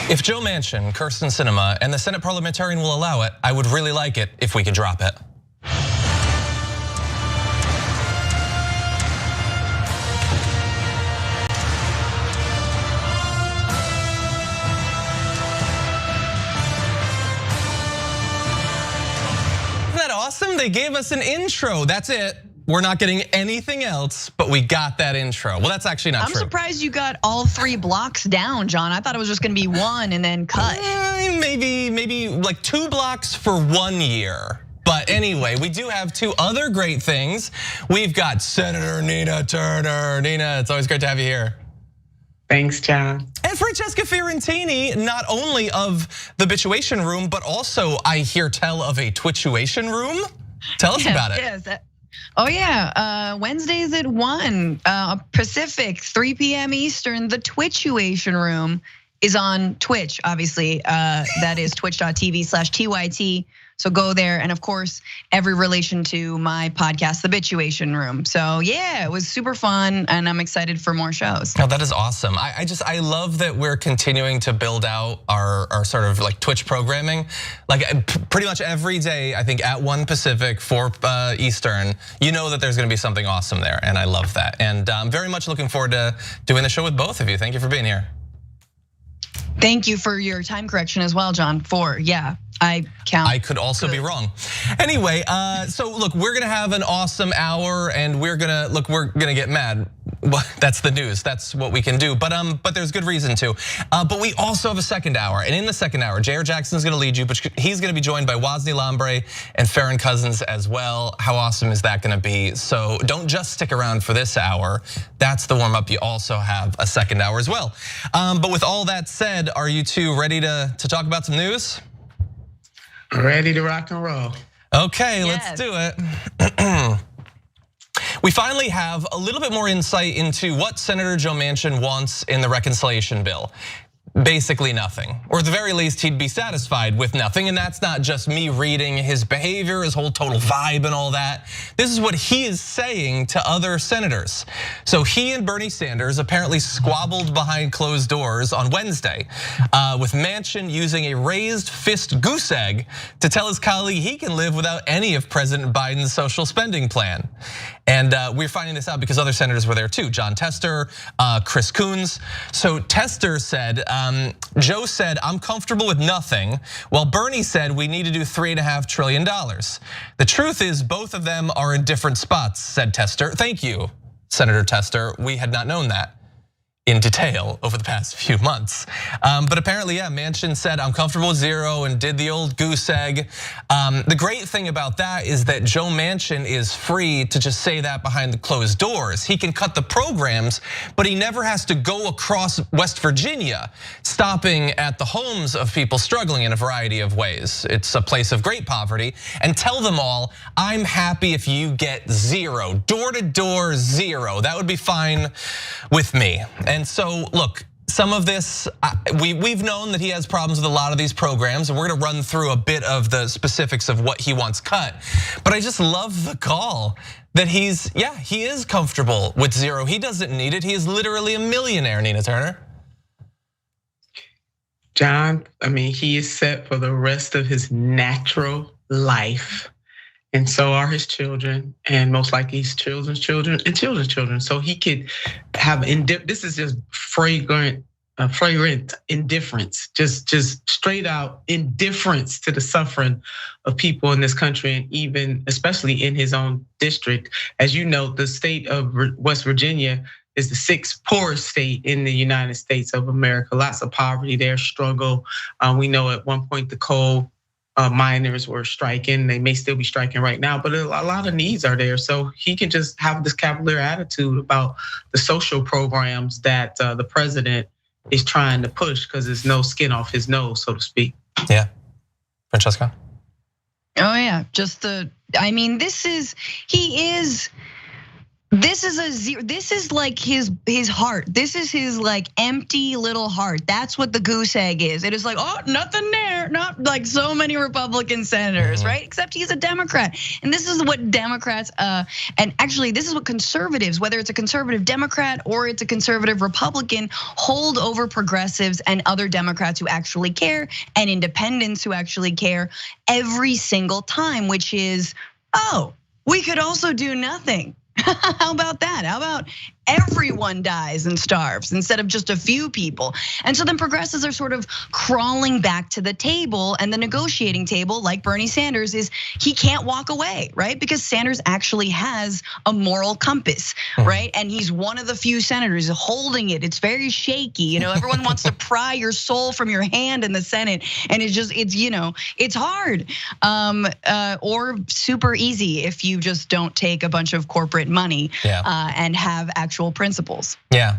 If Joe Manchin, Kyrsten Sinema, and the Senate parliamentarian will allow it, I would really like it if we could drop it. Isn't that awesome? They gave us an intro, that's it. We're not getting anything else, but we got that intro. Well, that's actually not true. I'm surprised you got all 3 blocks down, John. I thought it was just gonna be 1 and then cut. Maybe like 2 blocks for 1 year. But anyway, we do have 2 other great things. We've got Senator Nina Turner. Nina, it's always great to have you here. Thanks, John. And Francesca Fiorentini, not only of the Bituation Room, but also I hear tell of a Twitchuation Room. Tell us about it. Yes. Oh yeah, Wednesdays at 1 Pacific, 3 p.m. Eastern. The Twitchuation Room is on Twitch, obviously. That is twitch.tv/TYT. So go there, and of course, every relation to my podcast, The Bituation Room. So yeah, it was super fun, and I'm excited for more shows. Oh, that is awesome. I love that we're continuing to build out our sort of like Twitch programming. Like pretty much every day, I think at 1 Pacific, 4 Eastern, you know that there's gonna be something awesome there, and I love that. And I'm very much looking forward to doing the show with both of you. Thank you for being here. Thank you for your time correction as well, John. 4, yeah. I count. I could also be wrong. Anyway, so look, we're gonna have an awesome hour, and we're gonna get mad. Well, that's the news. That's what we can do. But there's good reason to. But we also have a second hour, and in the second hour, J.R. Jackson's gonna lead you, but he's gonna be joined by Wozni Lambre and Farron Cousins as well. How awesome is that gonna be? So don't just stick around for this hour. That's the warm up. You also have a second hour as well. But with all that said, are you 2 ready to talk about some news? Ready to rock and roll. Okay, let's do it. We finally have a little bit more insight into what Senator Joe Manchin wants in the reconciliation bill. Basically nothing, or at the very least, he'd be satisfied with nothing. And that's not just me reading his behavior, his whole total vibe and all that. This is what he is saying to other senators. So he and Bernie Sanders apparently squabbled behind closed doors on Wednesday, with Manchin using a raised fist goose egg to tell his colleague he can live without any of President Biden's social spending plan. And we're finding this out because other senators were there too. Jon Tester, Chris Coons. So Tester said, Joe said, I'm comfortable with nothing, while Bernie said we need to do $3.5 trillion. The truth is both of them are in different spots, said Tester. Thank you, Senator Tester. We had not known that in detail over the past few months. But apparently, yeah, Manchin said, I'm comfortable with 0 and did the old goose egg. The great thing about that is that Joe Manchin is free to just say that behind the closed doors. He can cut the programs, but he never has to go across West Virginia, stopping at the homes of people struggling in a variety of ways. It's a place of great poverty, and tell them all, I'm happy if you get 0, door to door 0. That would be fine with me. And so, look, some of this, we've known that he has problems with a lot of these programs, and we're gonna run through a bit of the specifics of what he wants cut. But I just love the call that he is comfortable with 0. He doesn't need it. He is literally a millionaire, Nina Turner. John, I mean, he is set for the rest of his natural life. And so are his children, and most likely his children's children and children's children. So he could have, this is just flagrant indifference, just straight out indifference to the suffering of people in this country, and even especially in his own district. As you know, the state of West Virginia is the 6th poorest state in the United States of America. Lots of poverty there, struggle. We know at one point the coal miners were striking. They may still be striking right now, but a lot of needs are there. So he can just have this cavalier attitude about the social programs that the president is trying to push, because there's no skin off his nose, so to speak. Yeah, Francesca? Oh yeah, I mean, he is This is a zero. This is like his heart. This is his like empty little heart. That's what the goose egg is. It is like, oh, nothing there. Not like so many Republican senators, right? Except he's a Democrat. And this is what Democrats, and actually this is what conservatives, whether it's a conservative Democrat or it's a conservative Republican, hold over progressives and other Democrats who actually care and independents who actually care every single time, which is, oh, we could also do nothing. How about that? How about everyone dies and starves instead of just a few people? And so then progressives are sort of crawling back to the table, and the negotiating table, like Bernie Sanders, is he can't walk away, right? Because Sanders actually has a moral compass, right? And he's one of the few senators holding it. It's very shaky. Everyone wants to pry your soul from your hand in the Senate, and it's hard or super easy if you just don't take a bunch of corporate money and have actual principles. Yeah.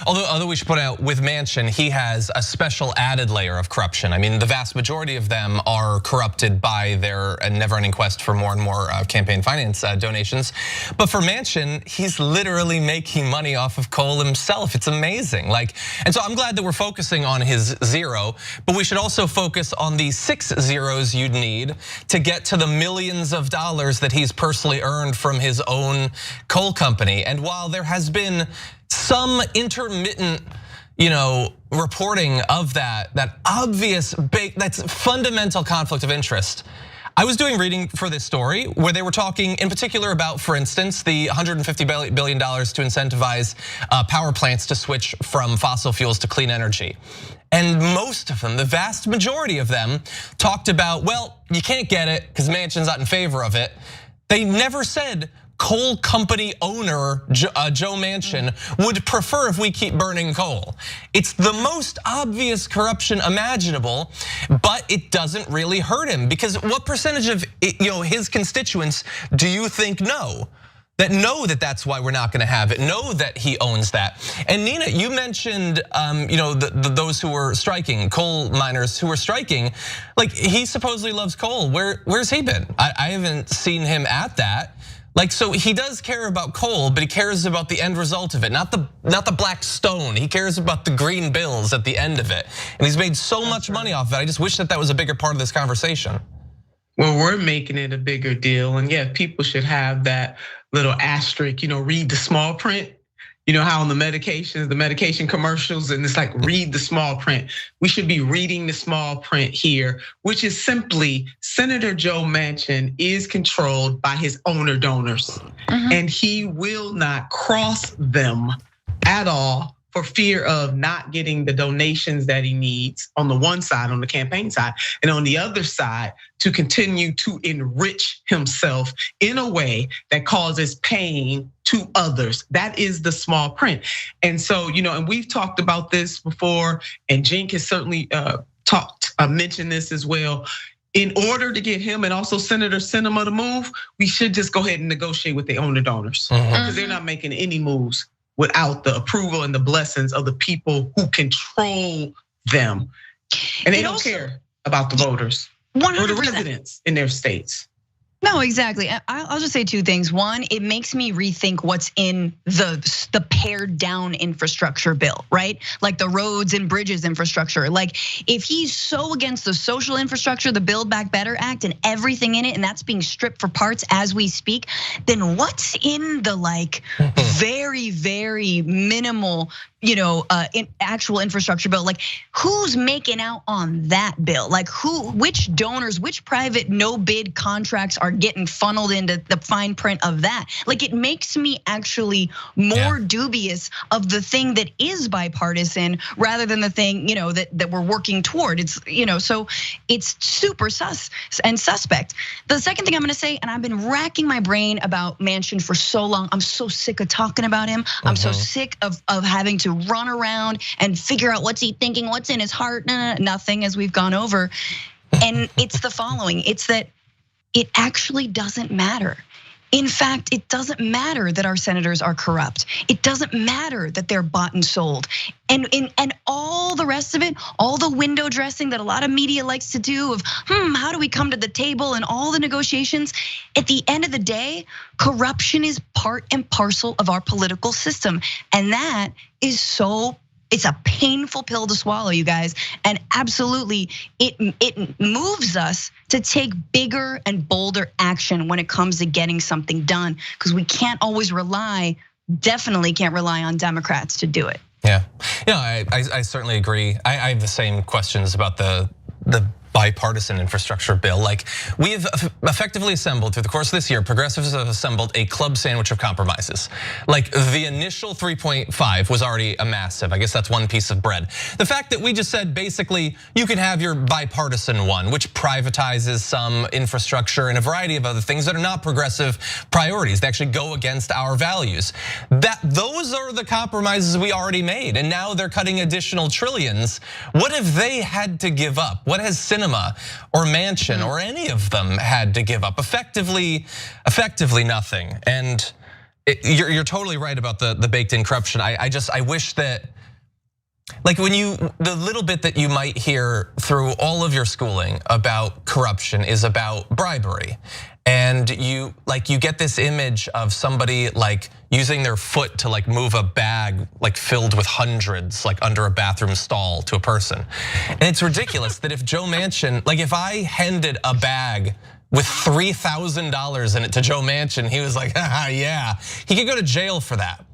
Although we should point out with Manchin, he has a special added layer of corruption. I mean, the vast majority of them are corrupted by their never-ending quest for more and more campaign finance donations. But for Manchin, he's literally making money off of coal himself. It's amazing. And so I'm glad that we're focusing on his zero, but we should also focus on the 6 zeros you'd need to get to the millions of dollars that he's personally earned from his own coal company. And while there has been some intermittent, reporting of that obvious that's fundamental conflict of interest. I was doing reading for this story where they were talking in particular about, for instance, the $150 billion to incentivize power plants to switch from fossil fuels to clean energy. And most of them, the vast majority of them, talked about, well, you can't get it because Manchin's not in favor of it. They never said coal company owner Joe Manchin would prefer if we keep burning coal. It's the most obvious corruption imaginable, but it doesn't really hurt him, because what percentage of his constituents do you think know that that's why we're not going to have it, know that he owns that? And Nina, you mentioned those who were striking, coal miners who were striking. Like, he supposedly loves coal. Where's he been? I haven't seen him at that. So he does care about coal, but he cares about the end result of it, not the black stone. He cares about the green bills at the end of it. And he's made so much money off of it. I just wish that was a bigger part of this conversation. Well, we're making it a bigger deal. And yeah, people should have that little asterisk, read the small print. How on the medication commercials, and it's like, read the small print. We should be reading the small print here, which is simply Senator Joe Manchin is controlled by his owner donors, and he will not cross them at all for fear of not getting the donations that he needs on the one side, on the campaign side, and on the other side to continue to enrich himself in a way that causes pain to others. That is the small print. And so, and we've talked about this before, and Jink has certainly mentioned this as well. In order to get him and also Senator Sinema to move, we should just go ahead and negotiate with the owner donors, because they're not making any moves without the approval and the blessings of the people who control them. And they don't care about the voters 100%. Or the residents in their states. No, exactly. I'll just say 2 things. One, it makes me rethink what's in the pared down infrastructure bill, right? Like the roads and bridges infrastructure. Like, if he's so against the social infrastructure, the Build Back Better Act and everything in it, and that's being stripped for parts as we speak, then what's in the very, very minimal, actual infrastructure bill? Like, who's making out on that bill? Like, which donors, which private no bid contracts are getting funneled into the fine print of that? Like, it makes me actually more dubious of the thing that is bipartisan rather than the thing, that we're working toward. It's, so it's super sus and suspect. The second thing I'm gonna say, and I've been racking my brain about Manchin for so long, I'm so sick of talking about him. I'm so sick of having to run around and figure out what's he thinking, what's in his heart. Nothing, as we've gone over. And it's the following, it's that it actually doesn't matter. In fact, it doesn't matter that our senators are corrupt. It doesn't matter that they're bought and sold. And all the rest of it, all the window dressing that a lot of media likes to do of, how do we come to the table and all the negotiations? At the end of the day, corruption is part and parcel of our political system. And that is it's a painful pill to swallow, you guys. And absolutely, it moves us to take bigger and bolder action when it comes to getting something done, because we can't always definitely can't rely on Democrats to do it. Yeah, I certainly agree. I have the same questions about the bipartisan infrastructure bill. Like, we have effectively assembled through the course of this year, progressives have assembled a club sandwich of compromises. Like, the initial 3.5 was already a massive, I guess that's one piece of bread. The fact that we just said, basically, you can have your bipartisan one, which privatizes some infrastructure and a variety of other things that are not progressive priorities. They actually go against our values. Those are the compromises we already made, and now they're cutting additional trillions. What have they had to give up? What has Sinema or Manchin or any of them had to give up? Effectively nothing. And you're totally right about the baked in corruption. I wish that, like, the little bit that you might hear through all of your schooling about corruption is about bribery. And you get this image of somebody like using their foot to like move a bag like filled with hundreds like under a bathroom stall to a person. And it's ridiculous that if Joe Manchin, like if I handed a bag with $3,000 in it to Joe Manchin, he was like, yeah, he could go to jail for that.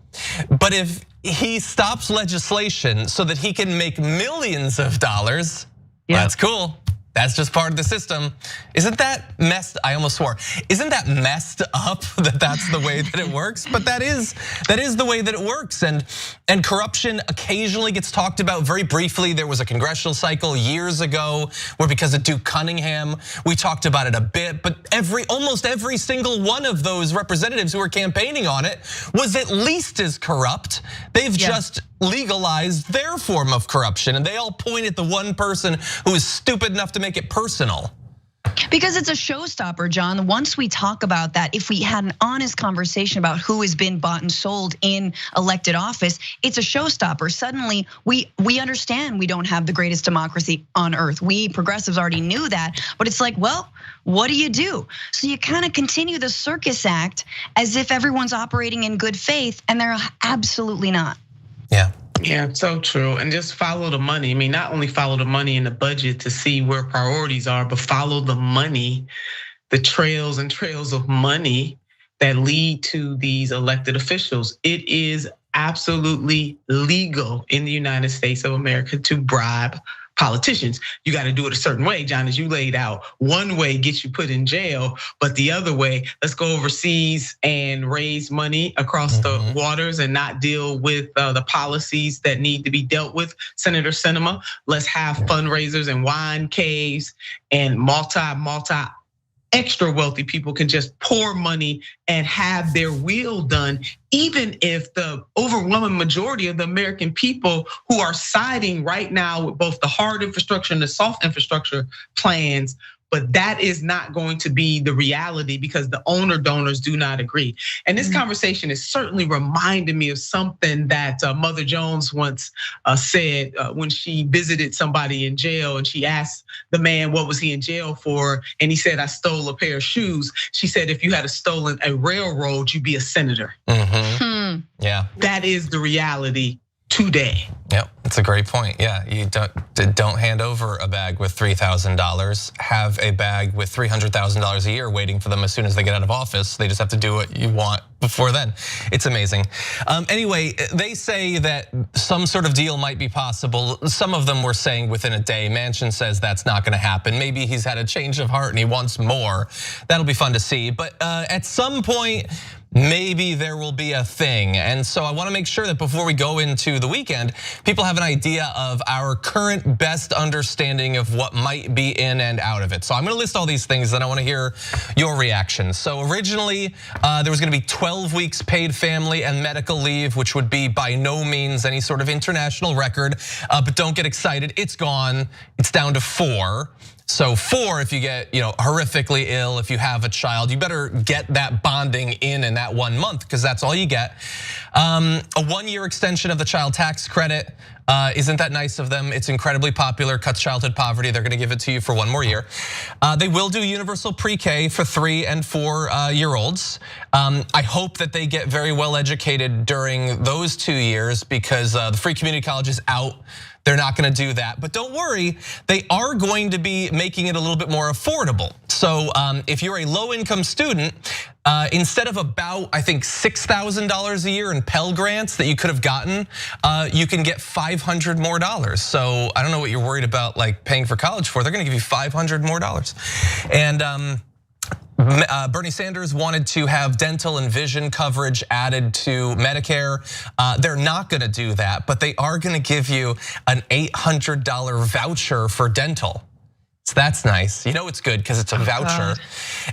But if he stops legislation so that he can make millions of dollars, that's cool. That's just part of the system. Isn't that messed? I almost swore. Isn't that messed up that that's the way that it works? But that is the way that it works. And corruption occasionally gets talked about very briefly. There was a congressional cycle years ago where, because of Duke Cunningham, we talked about it a bit. But almost every single one of those representatives who were campaigning on it was at least as corrupt. They've just legalized their form of corruption, and they all point at the one person who is stupid enough to make it personal. Because it's a showstopper, John. Once we talk about that, if we had an honest conversation about who has been bought and sold in elected office, it's a showstopper. Suddenly, we understand we don't have the greatest democracy on earth. We progressives already knew that, but it's like, well, what do you do? So you kind of continue the circus act as if everyone's operating in good faith, and they're absolutely not. Yeah, so true. And just follow the money. I mean, not only follow the money in the budget to see where priorities are, but follow the money, the trails and trails of money that lead to these elected officials. It is absolutely legal in the United States of America to bribe politicians. You got to do it a certain way, John, as you laid out. One way gets you put in jail, but the other way, let's go overseas and raise money across the waters and not deal with the policies that need to be dealt with. Senator Sinema, let's have fundraisers and wine caves, and multi extra wealthy people can just pour money and have their will done, even if the overwhelming majority of the American people who are siding right now with both the hard infrastructure and the soft infrastructure plans. But that is not going to be the reality because the donors do not agree. And this conversation is certainly reminding me of something that Mother Jones once said when she visited somebody in jail, and she asked the man, what was he in jail for? And he said, I stole a pair of shoes. She said, if you had stolen a railroad, you'd be a senator. Yeah. That is the reality today. Yep, that's a great point. Yeah, you don't hand over a bag with $3,000. Have a bag with $300,000 a year waiting for them as soon as they get out of office. They just have to do what you want before then. It's amazing. Anyway, they say that some sort of deal might be possible. Some of them were saying within a day. Manchin says that's not going to happen. Maybe he's had a change of heart and he wants more. That'll be fun to see. But at some point, maybe there will be a thing. And so I wanna make sure that before we go into the weekend, people have an idea of our current best understanding of what might be in and out of it. So I'm gonna list all these things and I wanna hear your reactions. So originally, there was gonna be 12 weeks paid family and medical leave, which would be by no means any sort of international record, but don't get excited, it's gone, it's down to 4. So 4 if you get horrifically ill, if you have a child, you better get that bonding in that 1 month because that's all you get. A 1-year extension of the child tax credit. Isn't that nice of them? It's incredibly popular, cuts childhood poverty. They're gonna give it to you for 1 more year. They will do universal pre-K for 3 and 4-year-olds. I hope that they get very well educated during those 2 years because the free community college is out. They're not gonna do that, but don't worry, they are going to be making it a little bit more affordable. So if you're a low income student, instead of about, I think, $6,000 a year in Pell Grants that you could have gotten, you can get $500 more. So I don't know what you're worried about like paying for college for, they're gonna give you $500 more. And Bernie Sanders wanted to have dental and vision coverage added to Medicare. They're not gonna do that, but they are gonna give you an $800 voucher for dental. So that's nice. You know it's good because it's a voucher.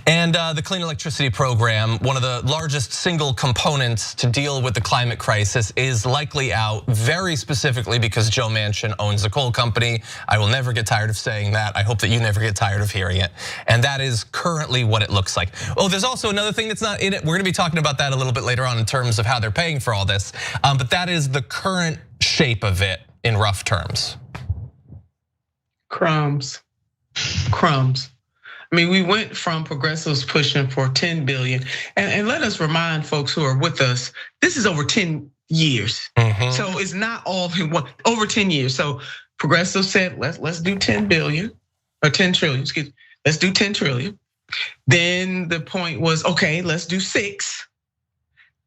And the clean electricity program, one of the largest single components to deal with the climate crisis, is likely out very specifically because Joe Manchin owns the coal company. I will never get tired of saying that. I hope that you never get tired of hearing it. And that is currently what it looks like. Oh, there's also another thing that's not in it. We're gonna be talking about that a little bit later on in terms of how they're paying for all this. But that is the current shape of it in rough terms. Crumbs. I mean, we went from progressives pushing for 10 billion, and let us remind folks who are with us, this is over 10 years. So it's not all in one, over 10 years. So progressives said, let's do 10 billion, or 10 trillion, excuse me, let's do 10 trillion. Then the point was, okay, let's do 6.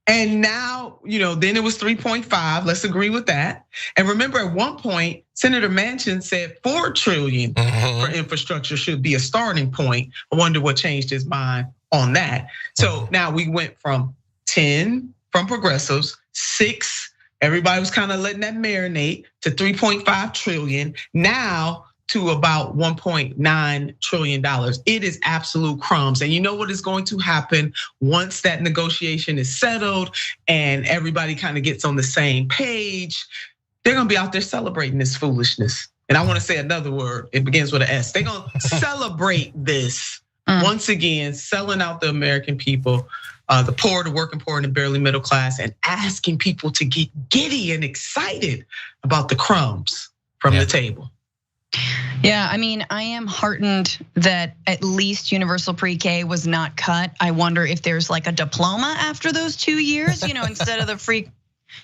And now, then it was 3.5, let's agree with that. And remember at one point, Senator Manchin said 4 trillion for infrastructure should be a starting point. I wonder what changed his mind on that. So now we went from 10 from progressives, 6, everybody was kind of letting that marinate, to 3.5 trillion. Now to about $1.9 trillion. It is absolute crumbs. And you know what is going to happen once that negotiation is settled and everybody kind of gets on the same page? They're gonna be out there celebrating this foolishness. And I wanna say another word, it begins with an S. They're gonna celebrate this once again, selling out the American people, the poor, the working poor, and the barely middle class, and asking people to get giddy and excited about the crumbs from the table. Yeah, I mean, I am heartened that at least universal pre-K was not cut. I wonder if there's like a diploma after those 2 years, instead of the free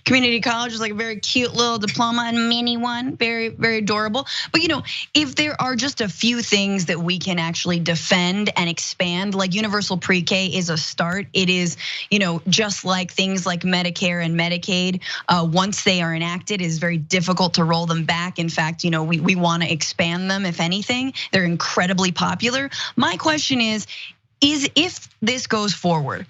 community college is like a very cute little diploma and mini one, very, very adorable. But if there are just a few things that we can actually defend and expand, like universal pre-K is a start. It is, just like things like Medicare and Medicaid, once they are enacted, it is very difficult to roll them back. In fact, we want to expand them. If anything, they're incredibly popular. My question is if this goes forward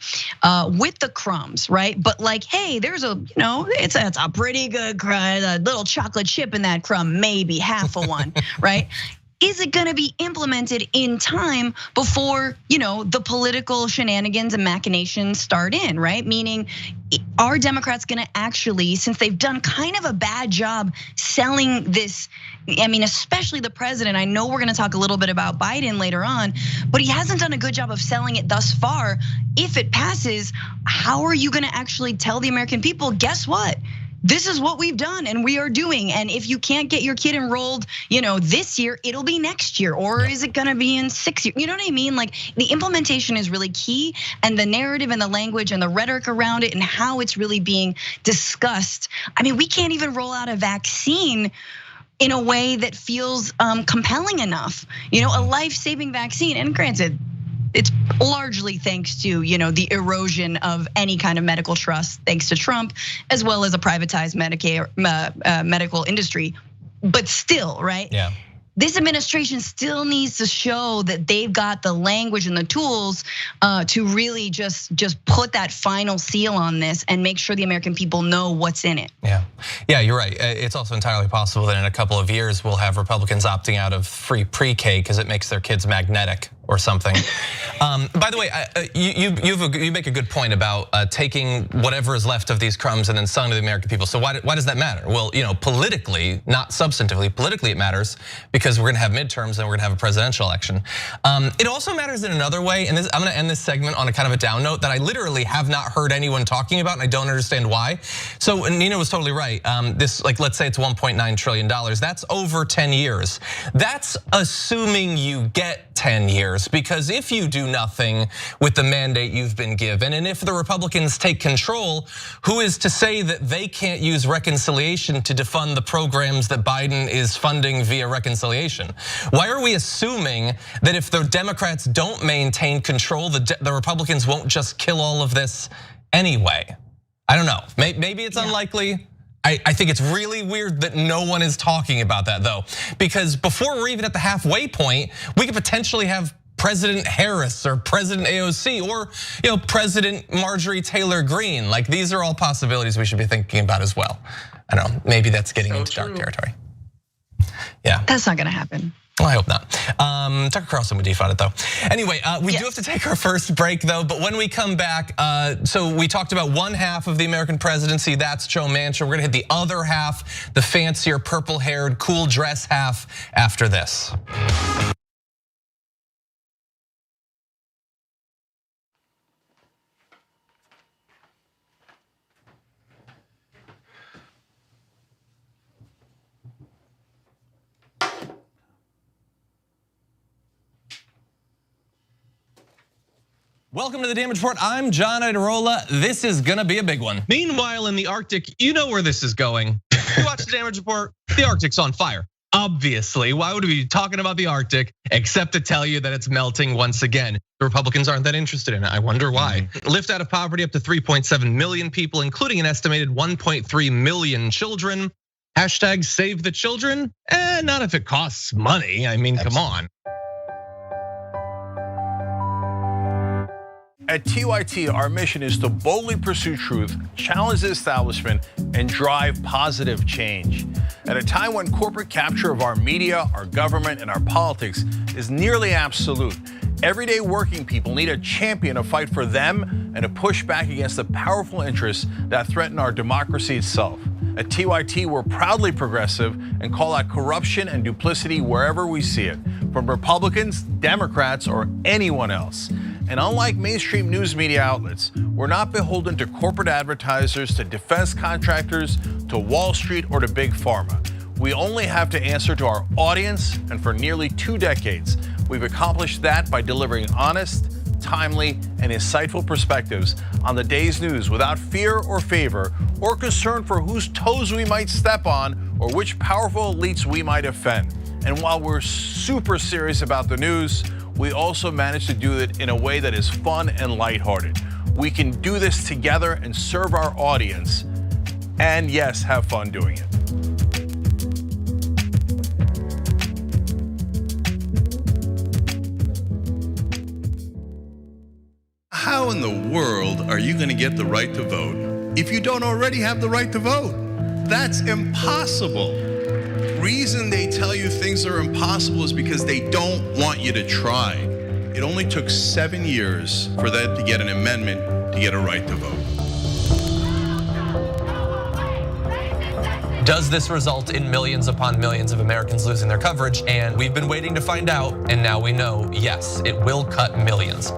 with the crumbs, right? But like, hey, there's it's a pretty good crumb, a little chocolate chip in that crumb, maybe half of one, right? Is it gonna be implemented in time before, the political shenanigans and machinations start in, right? Meaning, are Democrats gonna actually, since they've done kind of a bad job selling this, I mean, especially the president, I know we're gonna talk a little bit about Biden later on, but he hasn't done a good job of selling it thus far. If it passes, how are you gonna actually tell the American people, guess what? This is what we've done and we are doing. And if you can't get your kid enrolled, this year, it'll be next year, or is it gonna be in 6 years? You know what I mean? Like the implementation is really key, and the narrative and the language and the rhetoric around it and how it's really being discussed. I mean, we can't even roll out a vaccine in a way that feels compelling enough. A life-saving vaccine, and granted, it's largely thanks to the erosion of any kind of medical trust, thanks to Trump, as well as a privatized medical industry. But still, right? Yeah. this administration still needs to show that they've got the language and the tools to really just put that final seal on this and make sure the American people know what's in it. Yeah, you're right. It's also entirely possible that in a couple of years we'll have Republicans opting out of free pre-K because it makes their kids magnetic or something. By the way, you make a good point about taking whatever is left of these crumbs and then selling to the American people. So why does that matter? Well, politically, not substantively, politically it matters because we're gonna have midterms and we're gonna have a presidential election. It also matters in another way, and I'm gonna end this segment on a kind of a down note that I literally have not heard anyone talking about, and I don't understand why. So Nina was totally right. This, let's say it's $1.9 trillion. That's over 10 years. That's assuming you get 10 years, because if you do nothing with the mandate you've been given, and if the Republicans take control, who is to say that they can't use reconciliation to defund the programs that Biden is funding via reconciliation? Why are we assuming that if the Democrats don't maintain control, the Republicans won't just kill all of this anyway? I don't know, maybe it's unlikely. I think it's really weird that no one is talking about that though, because before we're even at the halfway point, we could potentially have President Harris or President AOC or President Marjorie Taylor Greene. These are all possibilities we should be thinking about as well. I don't know, maybe that's getting into dark territory. Yeah. That's not gonna happen. Well, I hope not. Tucker Carlson would defund it though. Anyway, we do have to take our first break though, but when we come back, so we talked about one half of the American presidency, that's Joe Manchin. We're gonna hit the other half, the fancier purple-haired, cool dress half after this. Welcome to the Damage Report. I'm John Idarola. This is gonna be a big one. Meanwhile, in the Arctic, you know where this is going. You watch the Damage Report, the Arctic's on fire. Obviously, why would we be talking about the Arctic except to tell you that it's melting once again? The Republicans aren't that interested in it. I wonder why. Lift out of poverty up to 3.7 million people, including an estimated 1.3 million children. Hashtag save the children? Not if it costs money. I mean, come on. At TYT, our mission is to boldly pursue truth, challenge the establishment, and drive positive change. At a time when corporate capture of our media, our government, and our politics is nearly absolute, everyday working people need a champion to fight for them and to push back against the powerful interests that threaten our democracy itself. At TYT, we're proudly progressive and call out corruption and duplicity wherever we see it, from Republicans, Democrats, or anyone else. And unlike mainstream news media outlets, we're not beholden to corporate advertisers, to defense contractors, to Wall Street, or to Big Pharma. We only have to answer to our audience, and for nearly 2 decades, we've accomplished that by delivering honest, timely, and insightful perspectives on the day's news without fear or favor, or concern for whose toes we might step on, or which powerful elites we might offend. And while we're super serious about the news, we also manage to do it in a way that is fun and lighthearted. We can do this together and serve our audience, and yes, have fun doing it. How in the world are you going to get the right to vote if you don't already have the right to vote? That's impossible. Reason they tell you things are impossible is because they don't want you to try. It only took 7 years for that to get an amendment to get a right to vote. Does this result in millions upon millions of Americans losing their coverage? And we've been waiting to find out, and now we know, yes, it will cut millions.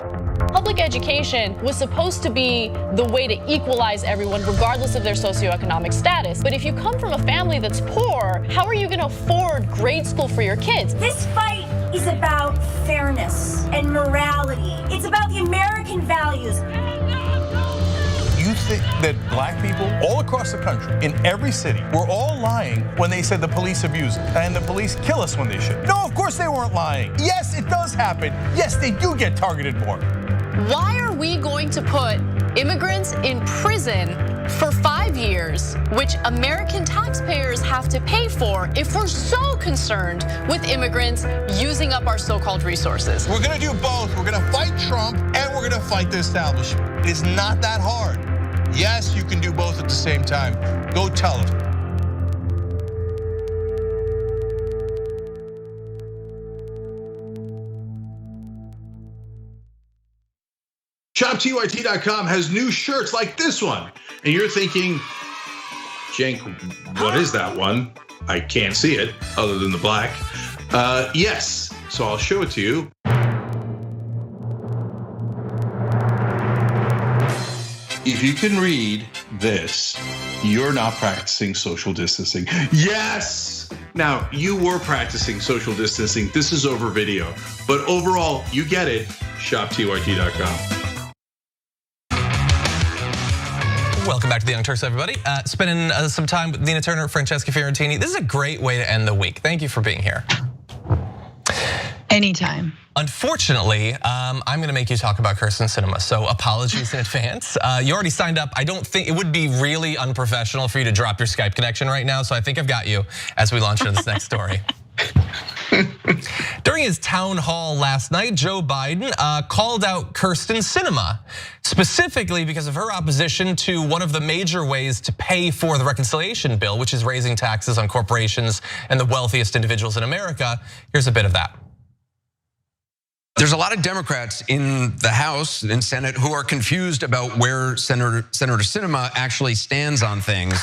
Public education was supposed to be the way to equalize everyone regardless of their socioeconomic status. But if you come from a family that's poor, how are you gonna afford grade school for your kids? This fight is about fairness and morality. It's about the American values. You think that black people all across the country, in every city, were all lying when they said the police abuse us and the police kill us when they should? No, of course they weren't lying. Yes, it does happen. Yes, they do get targeted more. Why are we going to put immigrants in prison for 5 years, which American taxpayers have to pay for if we're so concerned with immigrants using up our so-called resources. We're gonna do both. We're gonna fight Trump and we're gonna fight the establishment. It's not that hard. Yes, you can do both at the same time. Go tell them. ShopTYT.com has new shirts like this one. And you're thinking, Cenk, what is that one? I can't see it other than the black. Yes, so I'll show it to you. If you can read this, you're not practicing social distancing. Yes! Now, you were practicing social distancing. This is over video. But overall, you get it. ShopTYT.com. Welcome back to the Young Turks, everybody. Spending some time with Nina Turner, Francesca Fiorentini. This is a great way to end the week. Thank you for being here. Anytime. Unfortunately, I'm gonna make you talk about Kyrsten Sinema, so apologies in advance. You already signed up. I don't think it would be really unprofessional for you to drop your Skype connection right now, so I think I've got you as we launch into this next story. During his town hall last night, Joe Biden called out Kyrsten Sinema, specifically because of her opposition to one of the major ways to pay for the reconciliation bill, which is raising taxes on corporations and the wealthiest individuals in America. Here's a bit of that. There's a lot of Democrats in the House and Senate who are confused about where Senator Sinema actually stands on things.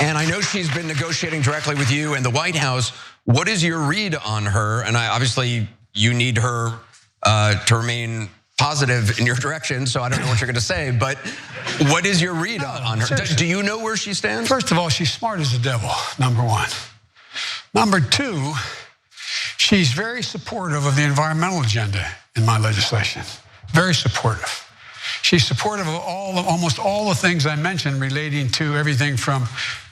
And I know she's been negotiating directly with you and the White House. What is your read on her? And obviously you need her to remain positive in your direction, so I don't know what you're gonna say, but what is your read on her? Do you know where she stands? First of all, she's smart as the devil, number one. Number two, she's very supportive of the environmental agenda in my legislation. Very supportive. She's supportive of almost all the things I mentioned relating to everything from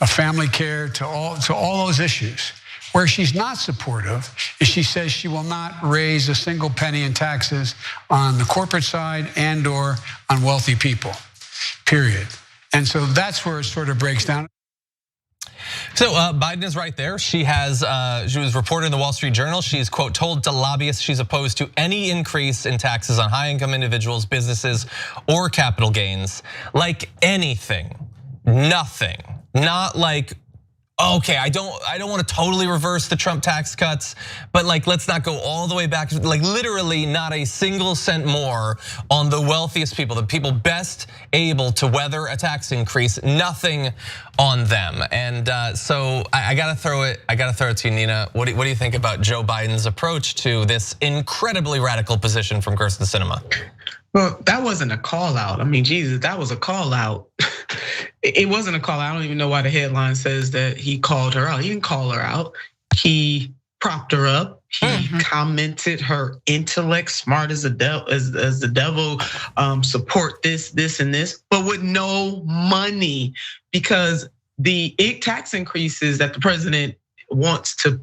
family care to all those issues. Where she's not supportive is she says she will not raise a single penny in taxes on the corporate side and or on wealthy people, period. And so that's where it sort of breaks down. So Biden is right there. She was reported in the Wall Street Journal. She's, quote, told to lobbyists she's opposed to any increase in taxes on high income individuals, businesses, or capital gains. Like anything, nothing, not like, okay, I don't want to totally reverse the Trump tax cuts, but like let's not go all the way back. Like literally not a single cent more on the wealthiest people, the people best able to weather a tax increase, nothing on them. And so I gotta throw it to you, Nina. What do you think about Joe Biden's approach to this incredibly radical position from Kyrsten Sinema? Well, that wasn't a call out. I mean, Jesus, that was a call out. It wasn't a call out. I don't even know why the headline says that he called her out. He didn't call her out. He propped her up. He commented her intellect, smart as the devil, support this, and this, but with no money, because the tax increases that the president wants to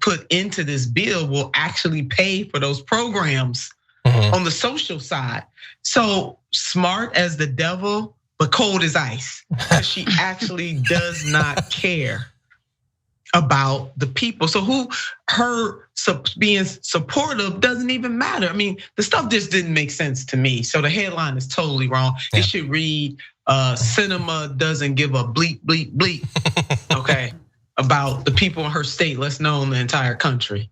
put into this bill will actually pay for those programs on the social side. So smart as the devil, but cold as ice. She actually does not care about the people. So her being supportive doesn't even matter. I mean, the stuff just didn't make sense to me. So the headline is totally wrong. It should read, Sinema doesn't give a bleep, bleep, bleep, okay, about the people in her state, let's know in the entire country.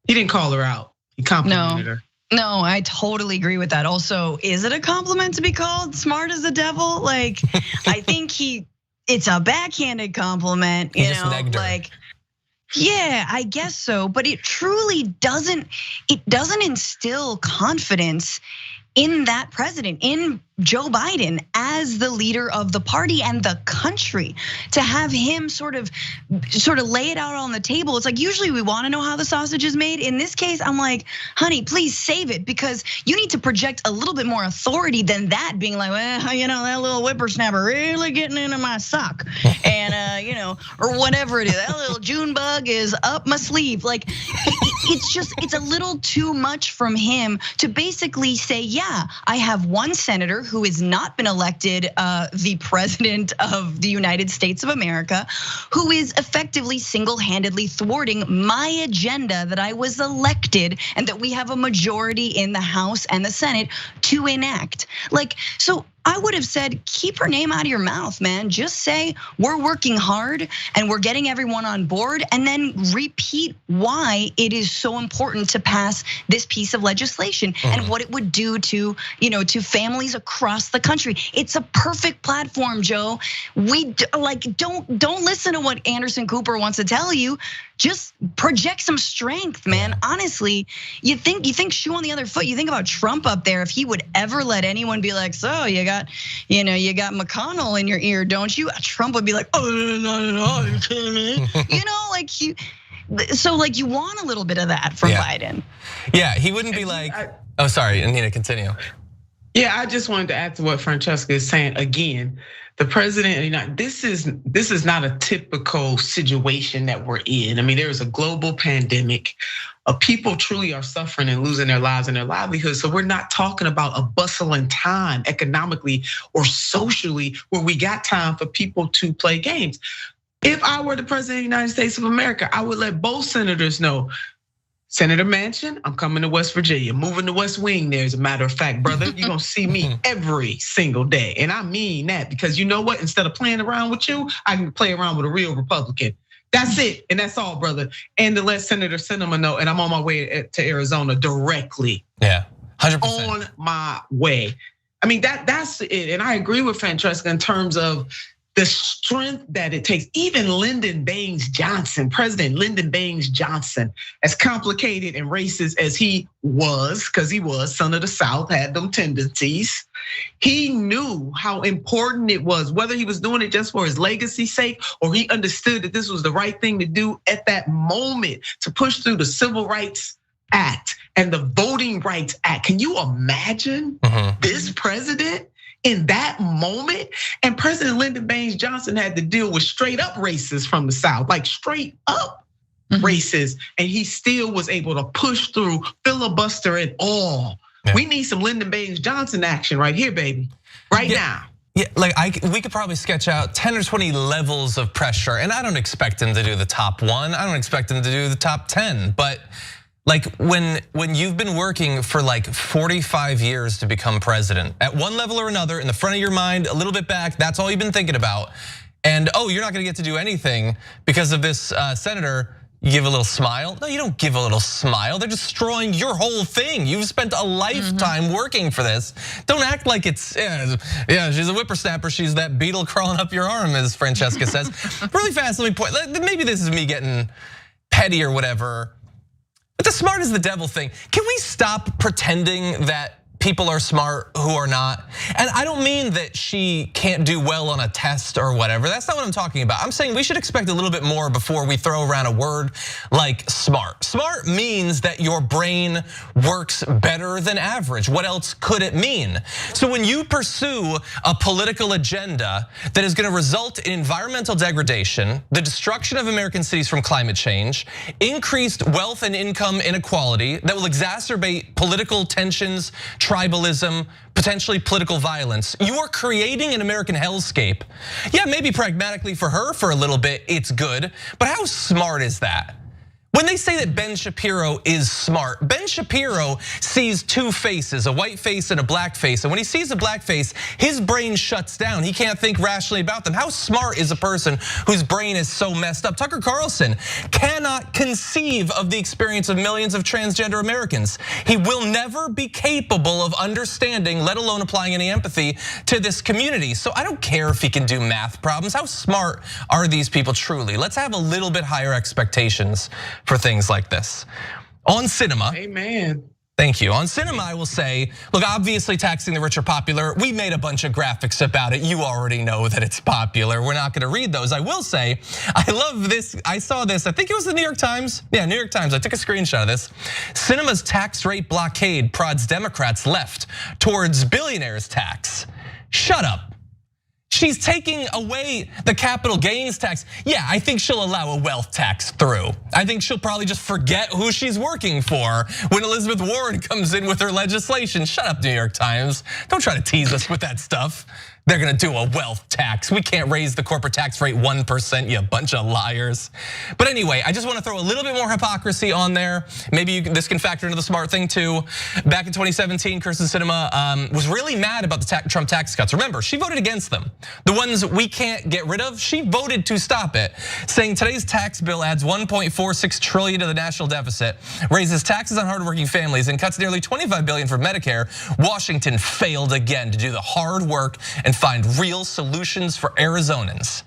He didn't call her out, he complimented her. No, I totally agree with that. Also, is it a compliment to be called smart as the devil? Like, I think it's a backhanded compliment, you know, like, yeah, I guess so. But it truly doesn't instill confidence in that president, in Joe Biden as the leader of the party and the country, to have him sort of lay it out on the table. It's like, usually we wanna know how the sausage is made. In this case, I'm like, honey, please save it, because you need to project a little bit more authority than that, being like, well, you know, that little whippersnapper really getting into my sock. And, you know, or whatever it is, that little June bug is up my sleeve. Like, it's a little too much from him to basically say, yeah, I have one senator who has not been elected the president of the United States of America, who is effectively single-handedly thwarting my agenda that I was elected and that we have a majority in the House and the Senate to enact. Like, so I would have said, keep her name out of your mouth, man. Just say we're working hard and we're getting everyone on board, and then repeat why it is so important to pass this piece of legislation and what it would do to, to families across the country. It's a perfect platform, Joe. We don't listen to what Anderson Cooper wants to tell you. Just project some strength, man. Honestly, you think shoe on the other foot. You think about Trump up there. If he would ever let anyone be like, so you got McConnell in your ear, don't you? Trump would be like, oh no, you kidding me? So you want a little bit of that from Biden. Yeah, he wouldn't be like, oh, sorry, Anita, continue. Yeah, I just wanted to add to what Francesca is saying again. The president, this is not a typical situation that we're in. I mean, there is a global pandemic. People truly are suffering and losing their lives and their livelihoods. So we're not talking about a bustling time economically or socially where we got time for people to play games. If I were the president of the United States of America, I would let both senators know, Senator Manchin, I'm coming to West Virginia, moving to West Wing there, as a matter of fact, brother. You're gonna see me every single day. And I mean that, because you know what? Instead of playing around with you, I can play around with a real Republican. That's it, and that's all, brother. And to let Senator Sinema know, and I'm on my way to Arizona directly. Yeah, 100%. On my way. I mean, that's it, and I agree with Francesca in terms of the strength that it takes. Even Lyndon Baines Johnson, President Lyndon Baines Johnson, as complicated and racist as he was, because he was son of the South, had them tendencies. He knew how important it was, whether he was doing it just for his legacy's sake or he understood that this was the right thing to do at that moment to push through the Civil Rights Act and the Voting Rights Act. Can you imagine this president in that moment? And President Lyndon Baines Johnson had to deal with straight up racists from the South, like straight up racists. And he still was able to push through, filibuster and all. Yeah. We need some Lyndon Baines Johnson action right here, baby, right now. Yeah, we could probably sketch out 10 or 20 levels of pressure, and I don't expect him to do the top 1. I don't expect him to do the top 10, but when you've been working for 45 years to become president, at one level or another, in the front of your mind, a little bit back, that's all you've been thinking about. And you're not gonna get to do anything because of this senator. You give a little smile? No, you don't give a little smile. They're destroying your whole thing. You've spent a lifetime working for this. Don't act like it's, yeah, she's a whippersnapper. She's that beetle crawling up your arm, as Francesca says. Really fast, let me point, maybe this is me getting petty or whatever. But the smart is the devil thing. Can we stop pretending that people are smart who are not? And I don't mean that she can't do well on a test or whatever. That's not what I'm talking about. I'm saying we should expect a little bit more before we throw around a word like smart. Smart means that your brain works better than average. What else could it mean? So when you pursue a political agenda that is gonna result in environmental degradation, the destruction of American cities from climate change, increased wealth and income inequality that will exacerbate political tensions, tribalism, potentially political violence. You are creating an American hellscape. Yeah, maybe pragmatically for her for a little bit, it's good, but how smart is that? When they say that Ben Shapiro is smart, Ben Shapiro sees two faces, a white face and a black face. And when he sees a black face, his brain shuts down. He can't think rationally about them. How smart is a person whose brain is so messed up? Tucker Carlson cannot conceive of the experience of millions of transgender Americans. He will never be capable of understanding, let alone applying any empathy to this community. So I don't care if he can do math problems. How smart are these people truly? Let's have a little bit higher expectations for things like this. On Sinema. Amen. Thank you. On Sinema, I will say, look, obviously taxing the rich are popular. We made a bunch of graphics about it. You already know that it's popular. We're not gonna read those. I will say, I love this. I saw this, I think it was the New York Times. Yeah, New York Times, I took a screenshot of this. Sinema's tax rate blockade prods Democrats left towards billionaires tax. Shut up. She's taking away the capital gains tax. Yeah, I think she'll allow a wealth tax through. I think she'll probably just forget who she's working for when Elizabeth Warren comes in with her legislation. Shut up, New York Times. Don't try to tease us with that stuff. They're gonna do a wealth tax. We can't raise the corporate tax rate 1%, you bunch of liars. But anyway, I just wanna throw a little bit more hypocrisy on there. Maybe this can factor into the smart thing too. Back in 2017, Kyrsten Sinema was really mad about the Trump tax cuts. Remember, she voted against them. The ones we can't get rid of, she voted to stop it, saying today's tax bill adds 1.46 trillion to the national deficit, raises taxes on hardworking families, and cuts nearly 25 billion from Medicare. Washington failed again to do the hard work and find real solutions for Arizonans.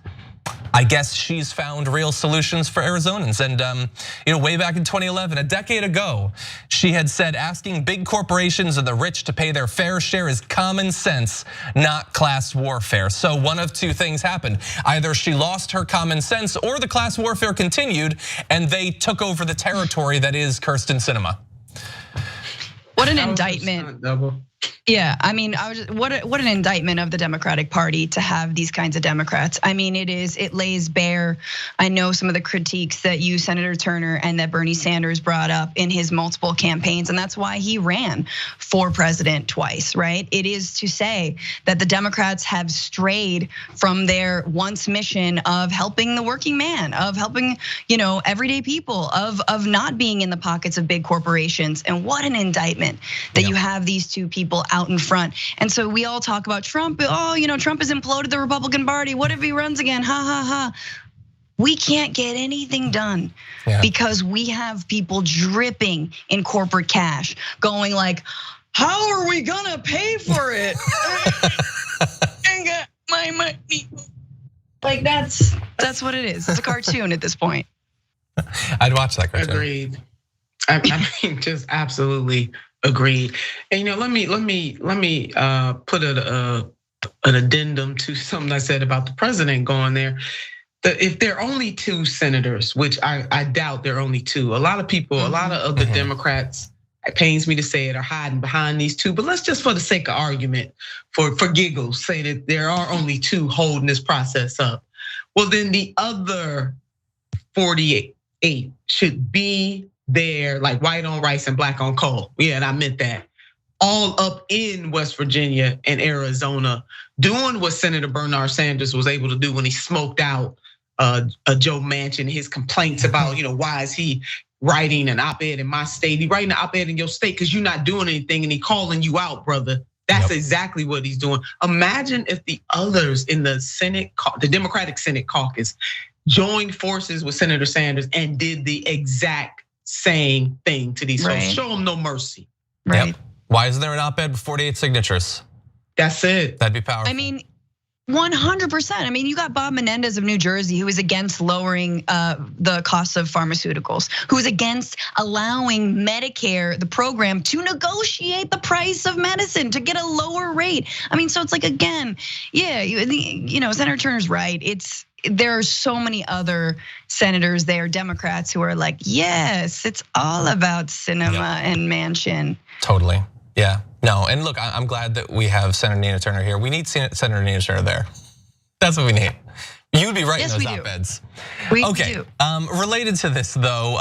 I guess she's found real solutions for Arizonans. And way back in 2011, a decade ago, she had said asking big corporations and the rich to pay their fair share is common sense, not class warfare. So one of two things happened. Either she lost her common sense or the class warfare continued and they took over the territory that is Kyrsten Sinema. What an indictment. Yeah, I mean, what an indictment of the Democratic Party to have these kinds of Democrats. I mean, it lays bare, I know some of the critiques that you, Senator Turner, and that Bernie Sanders brought up in his multiple campaigns, and that's why he ran for president twice, right? It is to say that the Democrats have strayed from their once mission of helping the working man, of helping, everyday people, of not being in the pockets of big corporations. And what an indictment that you have these two people out in front. And so we all talk about Trump. Trump has imploded the Republican Party. What if he runs again? Ha ha ha. We can't get anything done because we have people dripping in corporate cash, going like, how are we gonna pay for it? I got my money. Like that's what it is. It's a cartoon at this point. I'd watch that cartoon. Agreed. I mean, just absolutely agreed. And let me put an addendum to something I said about the president going there. If there are only two senators, which I doubt there are only two, a lot of people, a lot of other Democrats, it pains me to say it, are hiding behind these two. But let's just, for the sake of argument, for giggles, say that there are only two holding this process up. Well, then the other 48 should be there, like white on rice and black on coal. Yeah, and I meant that. All up in West Virginia and Arizona, doing what Senator Bernie Sanders was able to do when he smoked out Joe Manchin, his complaints about, why is he writing an op-ed in my state? He writing an op-ed in your state because you're not doing anything, and he calling you out, brother. That's exactly what he's doing. Imagine if the others in the Senate, the Democratic Senate caucus, joined forces with Senator Sanders and did the exact same thing to these folks. Show them no mercy. Right. Yep. Why isn't there an op-ed with 48 signatures? That's it. That'd be powerful. I mean, 100%. I mean, you got Bob Menendez of New Jersey, who is against lowering the cost of pharmaceuticals, who is against allowing Medicare, the program, to negotiate the price of medicine to get a lower rate. I mean, so it's like, again, Senator Turner's right. There are so many other senators there, Democrats, who are like, yes, it's all about Sinema and Manchin. Totally, yeah. No, and look, I'm glad that we have Senator Nina Turner here. We need Senator Nina Turner there. That's what we need. You'd be writing those op-eds. Okay, related to this though,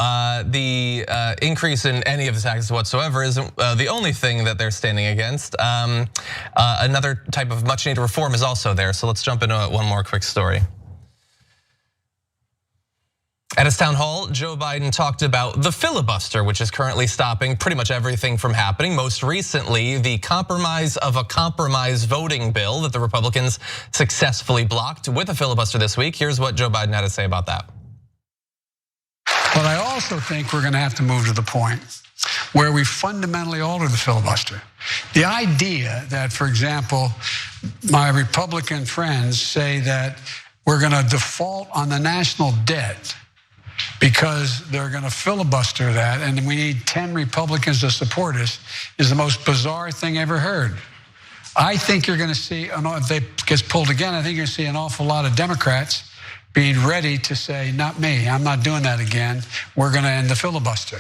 the increase in any of the taxes whatsoever isn't the only thing that they're standing against. Another type of much needed reform is also there. So let's jump into one more quick story. At his town hall, Joe Biden talked about the filibuster, which is currently stopping pretty much everything from happening. Most recently, the compromise of a compromise voting bill that the Republicans successfully blocked with a filibuster this week. Here's what Joe Biden had to say about that. But I also think we're gonna have to move to the point where we fundamentally alter the filibuster. The idea that, for example, my Republican friends say that we're gonna default on the national debt because they're gonna filibuster that and we need 10 Republicans to support us is the most bizarre thing ever heard. I think you're gonna see, if it gets pulled again, I think you're gonna see an awful lot of Democrats being ready to say, not me, I'm not doing that again. We're going to end the filibuster.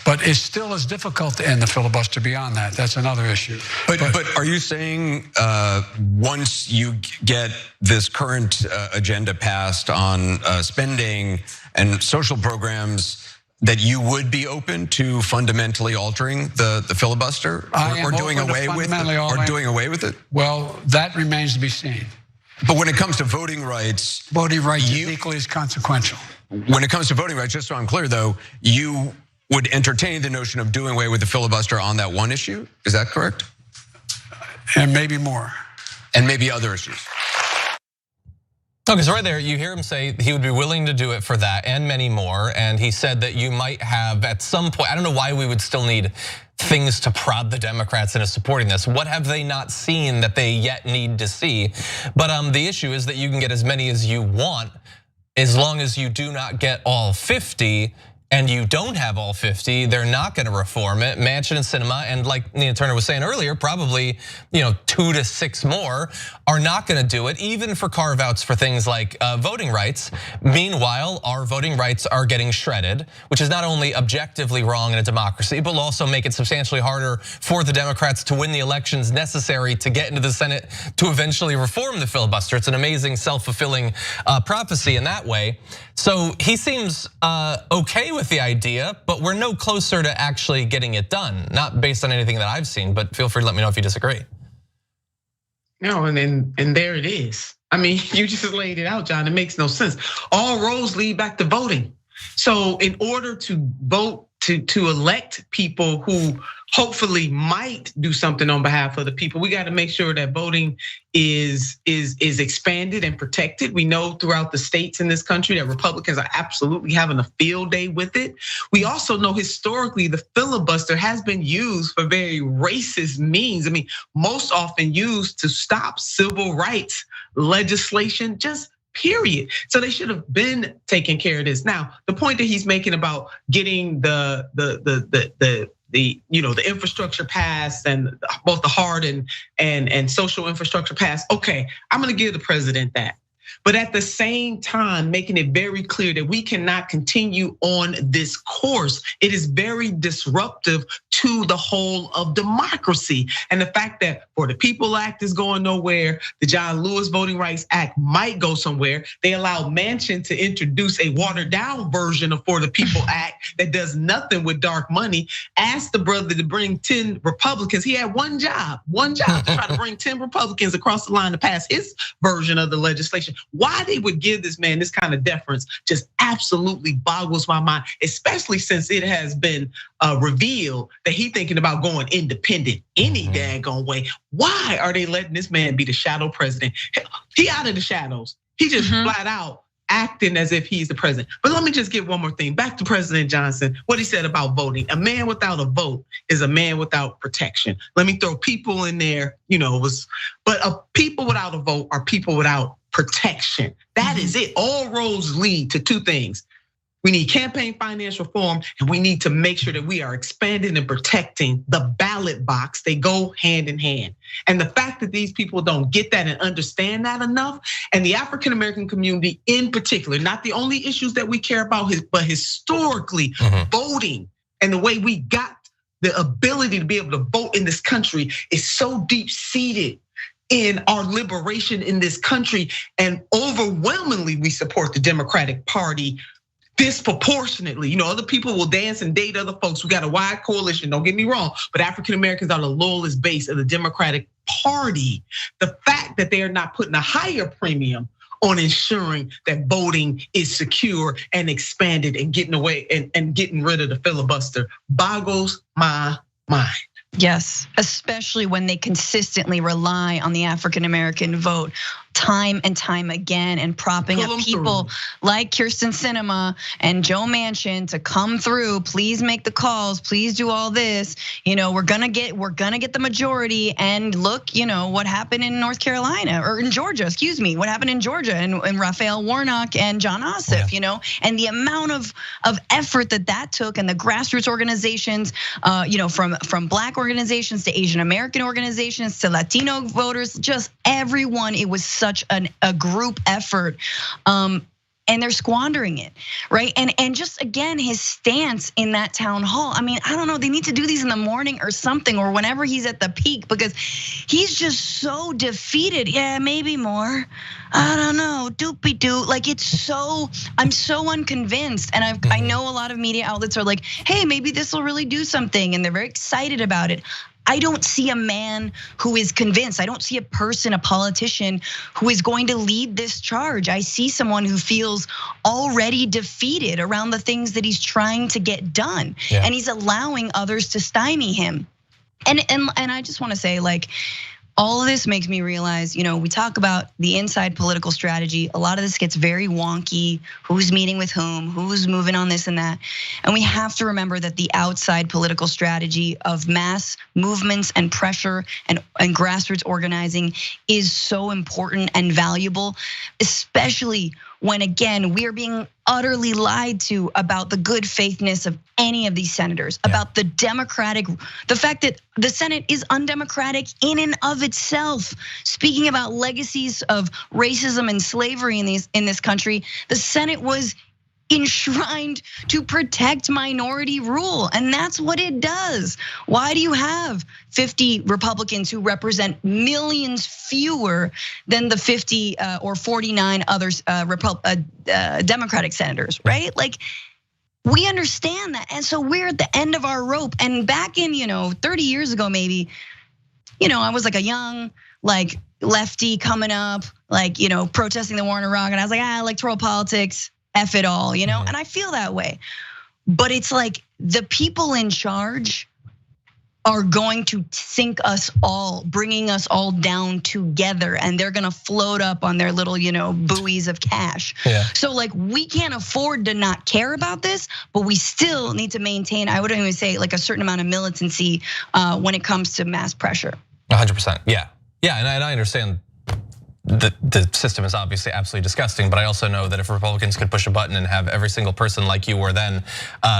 But it's still as difficult to end the filibuster beyond that. That's another issue. But are you saying once you get this current agenda passed on spending and social programs, that you would be open to fundamentally altering the filibuster or doing away with it? Well, that remains to be seen. But when it comes to voting rights is equally as consequential. When it comes to voting rights, just so I'm clear though, you would entertain the notion of doing away with the filibuster on that one issue? Is that correct? And maybe more. And maybe other issues. Okay, so right there, you hear him say he would be willing to do it for that and many more. And he said that you might have at some point, I don't know why we would still need things to prod the Democrats into supporting this. What have they not seen that they yet need to see? But the issue is that you can get as many as you want as long as you do not get all 50. And you don't have all 50, they're not gonna reform it. Manchin and Sinema, and like Nina Turner was saying earlier, probably 2 to 6 more are not gonna do it, even for carve-outs for things like voting rights. Meanwhile, our voting rights are getting shredded, which is not only objectively wrong in a democracy, but will also make it substantially harder for the Democrats to win the elections necessary to get into the Senate to eventually reform the filibuster. It's an amazing self-fulfilling prophecy in that way. So he seems okay with the idea, but we're no closer to actually getting it done. Not based on anything that I've seen, but feel free to let me know if you disagree. No, and there it is. I mean, you just laid it out, John. It makes no sense. All roads lead back to voting. So in order to vote, to elect people who hopefully might do something on behalf of the people, we got to make sure that voting is expanded and protected. We know throughout the states in this country that Republicans are absolutely having a field day with it. We also know historically the filibuster has been used for very racist means. I mean, most often used to stop civil rights legislation, just period. So they should have been taking care of this. Now, the point that he's making about getting the infrastructure passed and both the hard and social infrastructure passed. Okay, I'm gonna give the president that. But at the same time, making it very clear that we cannot continue on this course. It is very disruptive to the whole of democracy. And the fact that For the People Act is going nowhere, the John Lewis Voting Rights Act might go somewhere. They allowed Manchin to introduce a watered down version of For the People Act that does nothing with dark money. Asked the brother to bring 10 Republicans. He had one job to try to bring 10 Republicans across the line to pass his version of the legislation. Why they would give this man this kind of deference just absolutely boggles my mind, especially since it has been revealed that he thinking about going independent any daggone way. Why are they letting this man be the shadow president? He out of the shadows. He just flat out acting as if he's the president. But let me just get one more thing. Back to President Johnson, what he said about voting. A man without a vote is a man without protection. Let me throw people in there, but people without a vote are people without protection. That is it. All roads lead to two things. We need campaign finance reform, and we need to make sure that we are expanding and protecting the ballot box. They go hand in hand. And the fact that these people don't get that and understand that enough, and the African American community in particular, not the only issues that we care about, but historically voting and the way we got the ability to be able to vote in this country is so deep seated in our liberation in this country. And overwhelmingly, we support the Democratic Party disproportionately. Other people will dance and date other folks. We got a wide coalition, don't get me wrong, but African Americans are the loyalist base of the Democratic Party. The fact that they are not putting a higher premium on ensuring that voting is secure and expanded and getting away and getting rid of the filibuster boggles my mind. Yes, especially when they consistently rely on the African American vote time and time again, and propping up people like Kyrsten Sinema and Joe Manchin to come through. Please make the calls. Please do all this. We're gonna get the majority. And look, what happened in North Carolina or in Georgia. Excuse me, what happened in Georgia and Raphael Warnock and John Ossoff. And the amount of effort that took, and the grassroots organizations, from Black organizations to Asian American organizations to Latino voters, just everyone. It was such a group effort. and they're squandering it, right? And just again, his stance in that town hall. I mean, I don't know, they need to do these in the morning or something, or whenever he's at the peak, because he's just so defeated. Yeah, maybe more. I don't know, doopy doo. Like I'm so unconvinced. And I know a lot of media outlets are like, hey, maybe this will really do something, and they're very excited about it. I don't see a man who is convinced. I don't see a person, a politician who is going to lead this charge. I see someone who feels already defeated around the things that he's trying to get done. Yeah. And he's allowing others to stymie him. And I just wanna say, like, all of this makes me realize, we talk about the inside political strategy. A lot of this gets very wonky. Who's meeting with whom? Who's moving on this and that? And we have to remember that the outside political strategy of mass movements and pressure and grassroots organizing is so important and valuable, especially when, again, we are being utterly lied to about the good faithness of any of these senators, about the fact that the Senate is undemocratic in and of itself. Speaking about legacies of racism and slavery in this country, the Senate was enshrined to protect minority rule, and that's what it does. Why do you have 50 Republicans who represent millions fewer than the 50 or 49 others Democratic senators, right? Like, we understand that, and so we're at the end of our rope. And back in 30 years ago, maybe, I was like a young lefty coming up, protesting the war in Iraq, and I was like, electoral politics. F it all, and I feel that way. But it's like the people in charge are going to sink us all, bringing us all down together, and they're gonna float up on their little, buoys of cash. Yeah. So we can't afford to not care about this, but we still need to maintain, I wouldn't even say a certain amount of militancy when it comes to mass pressure. 100%, yeah, and I understand. The system is obviously absolutely disgusting, but I also know that if Republicans could push a button and have every single person like you were then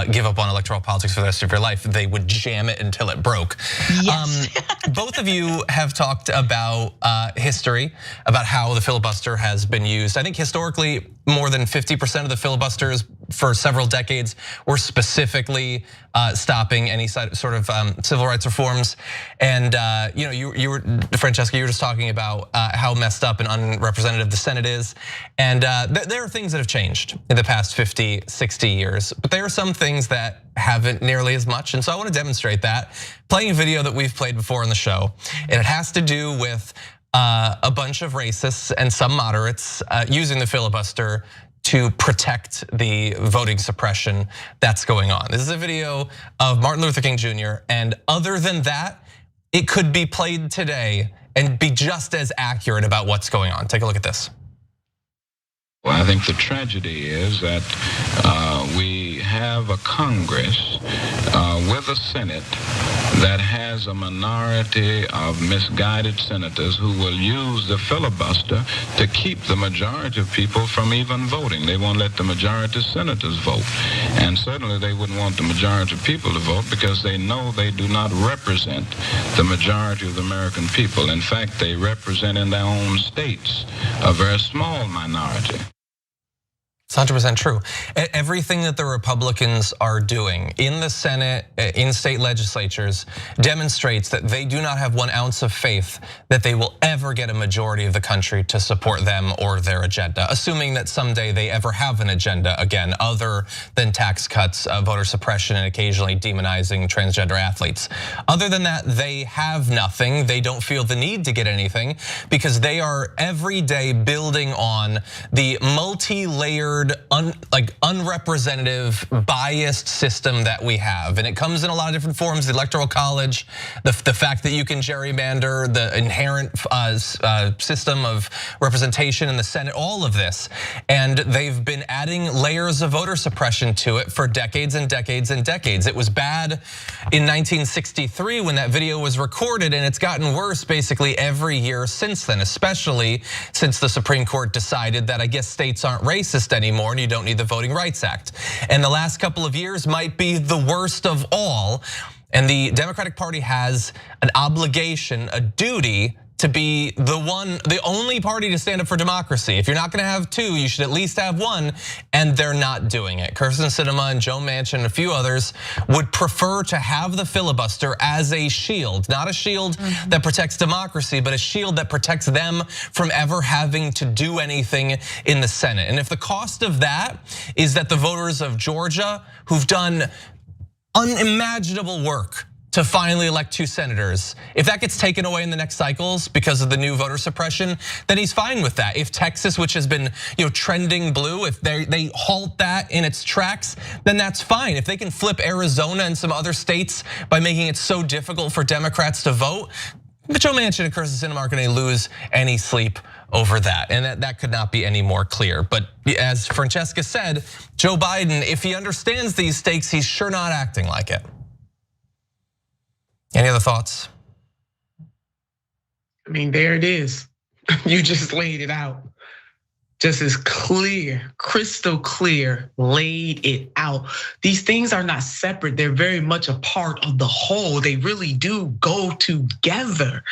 give up on electoral politics for the rest of your life, they would jam it until it broke. Yes. Both of you have talked about history, about how the filibuster has been used. I think historically, more than 50% of the filibusters for several decades were specifically stopping any sort of civil rights reforms. And you were, Francesca, you were just talking about how messed up and unrepresentative the Senate is. And there are things that have changed in the past 50, 60 years, but there are some things that haven't nearly as much. And so I want to demonstrate that, playing a video that we've played before on the show. And it has to do with a bunch of racists and some moderates using the filibuster to protect the voting suppression that's going on. This is a video of Martin Luther King Jr. And other than that, it could be played today and be just as accurate about what's going on. Take a look at this. Well, I think the tragedy is that we have a Congress with a Senate that has a minority of misguided senators who will use the filibuster to keep the majority of people from even voting. They won't let the majority of senators vote. And certainly they wouldn't want the majority of people to vote because they know they do not represent the majority of the American people. In fact, they represent in their own states a very small minority. It's 100% true. Everything that the Republicans are doing in the Senate, in state legislatures, demonstrates that they do not have 1 ounce of faith that they will ever get a majority of the country to support them or their agenda, assuming that someday they ever have an agenda again, other than tax cuts, voter suppression, and occasionally demonizing transgender athletes. Other than that, they have nothing. They don't feel the need to get anything because they are every day building on the multi-layered, unrepresentative, biased system that we have. And it comes in a lot of different forms, the Electoral College, the fact that you can gerrymander, the inherent system of representation in the Senate, all of this. And they've been adding layers of voter suppression to it for decades and decades and decades. It was bad in 1963 when that video was recorded, and it's gotten worse basically every year since then, especially since the Supreme Court decided that I guess states aren't racist anymore and you don't need the Voting Rights Act. And the last couple of years might be the worst of all. And the Democratic Party has an obligation, a duty to be the only party to stand up for democracy. If you're not gonna have two, you should at least have one, and they're not doing it. Kyrsten Sinema and Joe Manchin and a few others would prefer to have the filibuster as a shield, not a shield that protects democracy, but a shield that protects them from ever having to do anything in the Senate. And if the cost of that is that the voters of Georgia, who've done unimaginable work to finally elect 2 senators, if that gets taken away in the next cycles because of the new voter suppression, then he's fine with that. If Texas, which has been trending blue, if they halt that in its tracks, then that's fine. If they can flip Arizona and some other states by making it so difficult for Democrats to vote, Joe Manchin and Kyrsten Sinema aren't gonna lose any sleep over that. And that could not be any more clear. But as Francesca said, Joe Biden, if he understands these stakes, he's sure not acting like it. Any other thoughts? I mean, there it is. You just laid it out. Just as clear, crystal clear, laid it out. These things are not separate. They're very much a part of the whole. They really do go together.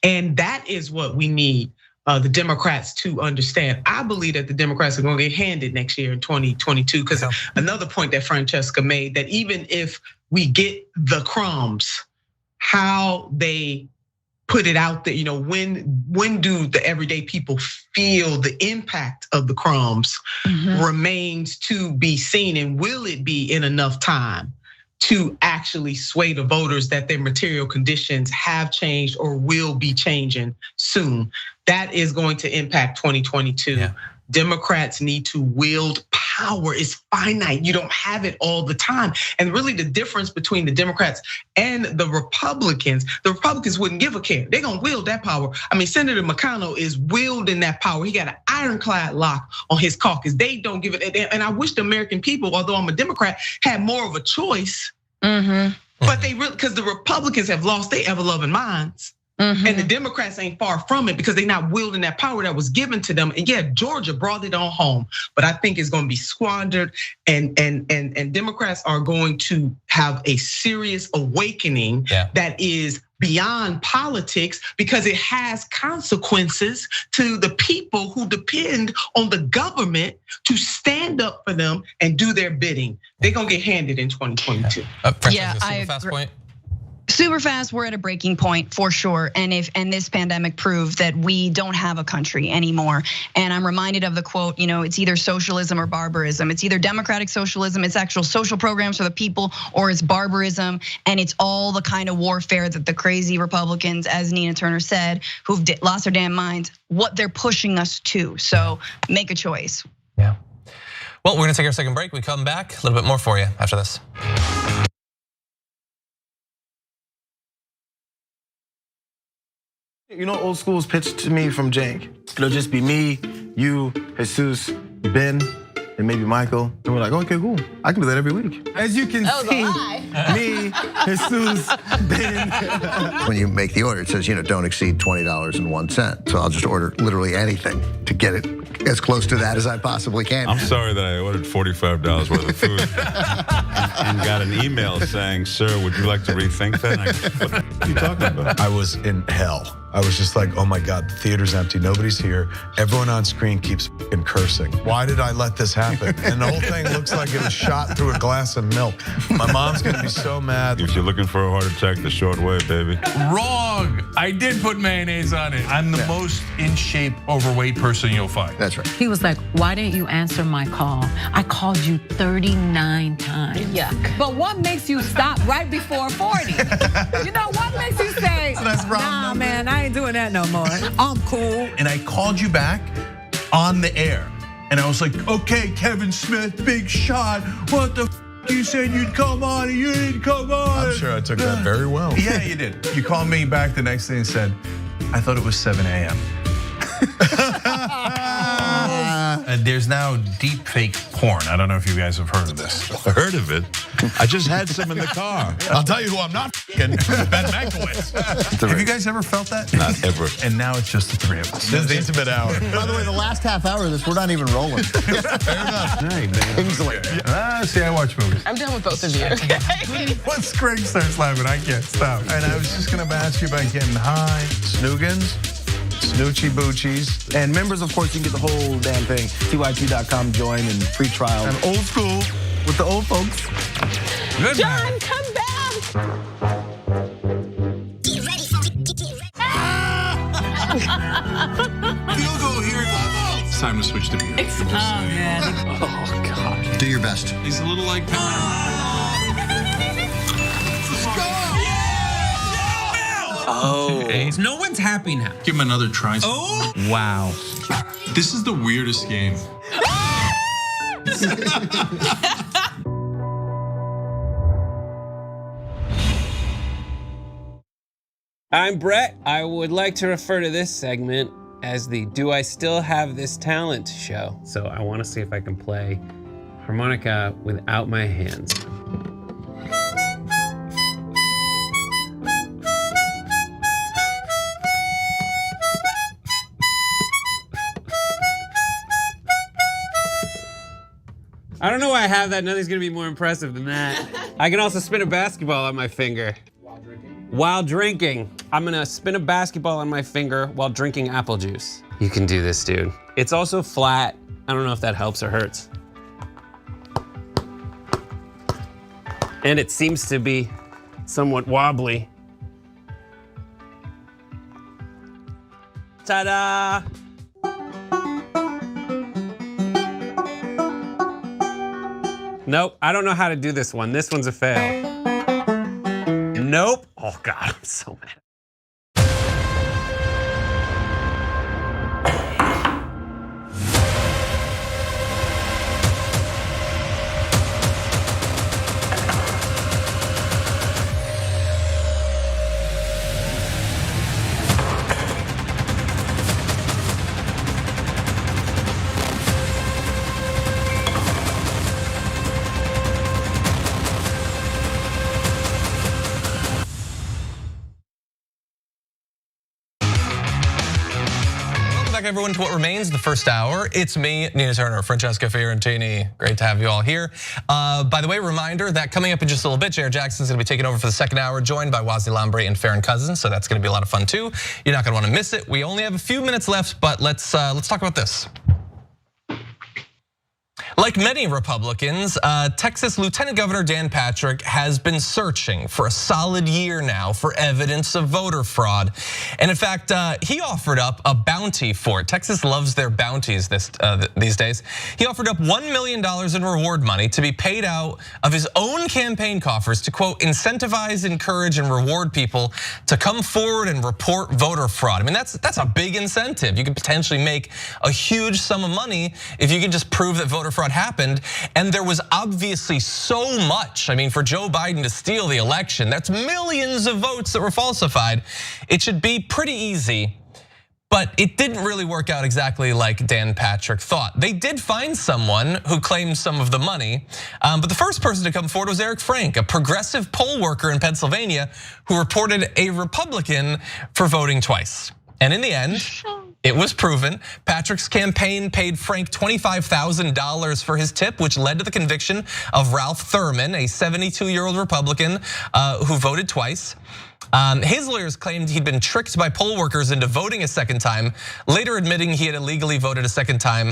And that is what we need the Democrats to understand. I believe that the Democrats are going to get handed next year in 2022, because another point that Francesca made, that even if we get the crumbs, how they put it out there, when do the everyday people feel the impact of the crumbs remains to be seen, and will it be in enough time to actually sway the voters that their material conditions have changed or will be changing soon? That is going to impact 2022. Yeah. Democrats need to wield power. It's finite. You don't have it all the time. And really the difference between the Democrats and the Republicans wouldn't give a care. They're gonna wield that power. I mean, Senator McConnell is wielding that power. He got an ironclad lock on his caucus. They don't give it. And I wish the American people, although I'm a Democrat, had more of a choice. But they really, because the Republicans have lost their ever-loving minds. And the Democrats ain't far from it, because they're not wielding that power that was given to them. And yeah, Georgia brought it on home, but I think it's going to be squandered. And Democrats are going to have a serious awakening that is beyond politics, because it has consequences to the people who depend on the government to stand up for them and do their bidding. They're going to get handed in 2022. Yeah, I agree. Super fast, we're at a breaking point for sure. And this pandemic proved that we don't have a country anymore. And I'm reminded of the quote, it's either socialism or barbarism. It's either democratic socialism, it's actual social programs for the people, or it's barbarism. And it's all the kind of warfare that the crazy Republicans, as Nina Turner said, who've lost their damn minds, what they're pushing us to. So make a choice. Yeah. Well, we're gonna take our second break. We come back, a little bit more for you after this. Old school's pitched to me from Jank. It'll just be me, you, Jesus, Ben, and maybe Michael. And we're like, okay, cool. I can do that every week. As you can see, me, Jesus, Ben. When you make the order, it says, don't exceed $20.01. So I'll just order literally anything to get it as close to that as I possibly can. I'm sorry that I ordered $45 worth of food and got an email saying, sir, would you like to rethink that? What are you talking about? I was in hell. I was just like, oh my God, the theater's empty, nobody's here. Everyone on screen keeps fucking cursing. Why did I let this happen? And the whole thing looks like it was shot through a glass of milk. My mom's gonna be so mad. If you're looking for a heart attack, the short way, baby. Wrong, I did put mayonnaise on it. I'm the most in shape, overweight person you'll find. That's right. He was like, why didn't you answer my call? I called you 39 times. Yuck. But what makes you stop right before 40? What makes you say, nah, man, I ain't doing that no more. I'm cool. And I called you back on the air. And I was like, okay, Kevin Smith, big shot. What the you said you'd come on and you didn't come on. I'm sure I took that very well. Yeah, you did. You called me back the next day and said, I thought it was 7 a.m. And there's now deep fake porn. I don't know if you guys have heard of this. I heard of it. I just had some in the car. I'll tell you who I'm not Ben Mankiewicz. Have you guys ever felt that? Not ever. And now it's just the three of us. This is the intimate hour. By the way, the last half hour of this, we're not even rolling. Fair enough. Kingsley. See, I watch movies. I'm done with both of you. Once Greg starts laughing, I can't stop. And I was just gonna ask you about getting high. Snoogans? Snoochie Boochies. And members, of course, you can get the whole damn thing. TYT.com, join and free trial. I'm old school with the old folks. Good John, come back. Field goal here. It's time to switch to beer. Oh, man. Oh, God. Do your best. He's a little like... Let's go! Oh. No one's happy now. Give him another try. Oh. Wow. This is the weirdest game. I'm Brett. I would like to refer to this segment as the Do I Still Have This Talent show. So I want to see if I can play harmonica without my hands. I don't know why I have that. Nothing's gonna be more impressive than that. I can also spin a basketball on my finger. While drinking. I'm gonna spin a basketball on my finger while drinking apple juice. You can do this, dude. It's also flat. I don't know if that helps or hurts. And it seems to be somewhat wobbly. Ta-da! Nope, I don't know how to do this one. This one's a fail. Nope. Oh God, I'm so mad. Everyone to what remains the first hour. It's me, Nina Turner, Francesca Fiorentini. Great to have you all here. By the way, reminder that coming up in just a little bit, Jared Jackson's gonna be taking over for the second hour, joined by Wazi Lambre and Farron Cousins. So that's gonna be a lot of fun too. You're not gonna wanna miss it. We only have a few minutes left, but let's talk about this. Like many Republicans, Texas Lieutenant Governor Dan Patrick has been searching for a solid year now for evidence of voter fraud. And in fact, he offered up a bounty for it. Texas loves their bounties these days. He offered up $1 million in reward money to be paid out of his own campaign coffers to, quote, incentivize, encourage, and reward people to come forward and report voter fraud. I mean, that's a big incentive. You could potentially make a huge sum of money if you could just prove that voter fraud happened. And there was obviously so much. I mean, for Joe Biden to steal the election, that's millions of votes that were falsified. It should be pretty easy. But it didn't really work out exactly like Dan Patrick thought. They did find someone who claimed some of the money, but the first person to come forward was Eric Frank, a progressive poll worker in Pennsylvania who reported a Republican for voting twice. And in the end, it was proven. Patrick's campaign paid Frank $25,000 for his tip, which led to the conviction of Ralph Thurman, a 72-year-old Republican who voted twice. His lawyers claimed he'd been tricked by poll workers into voting a second time, later admitting he had illegally voted a second time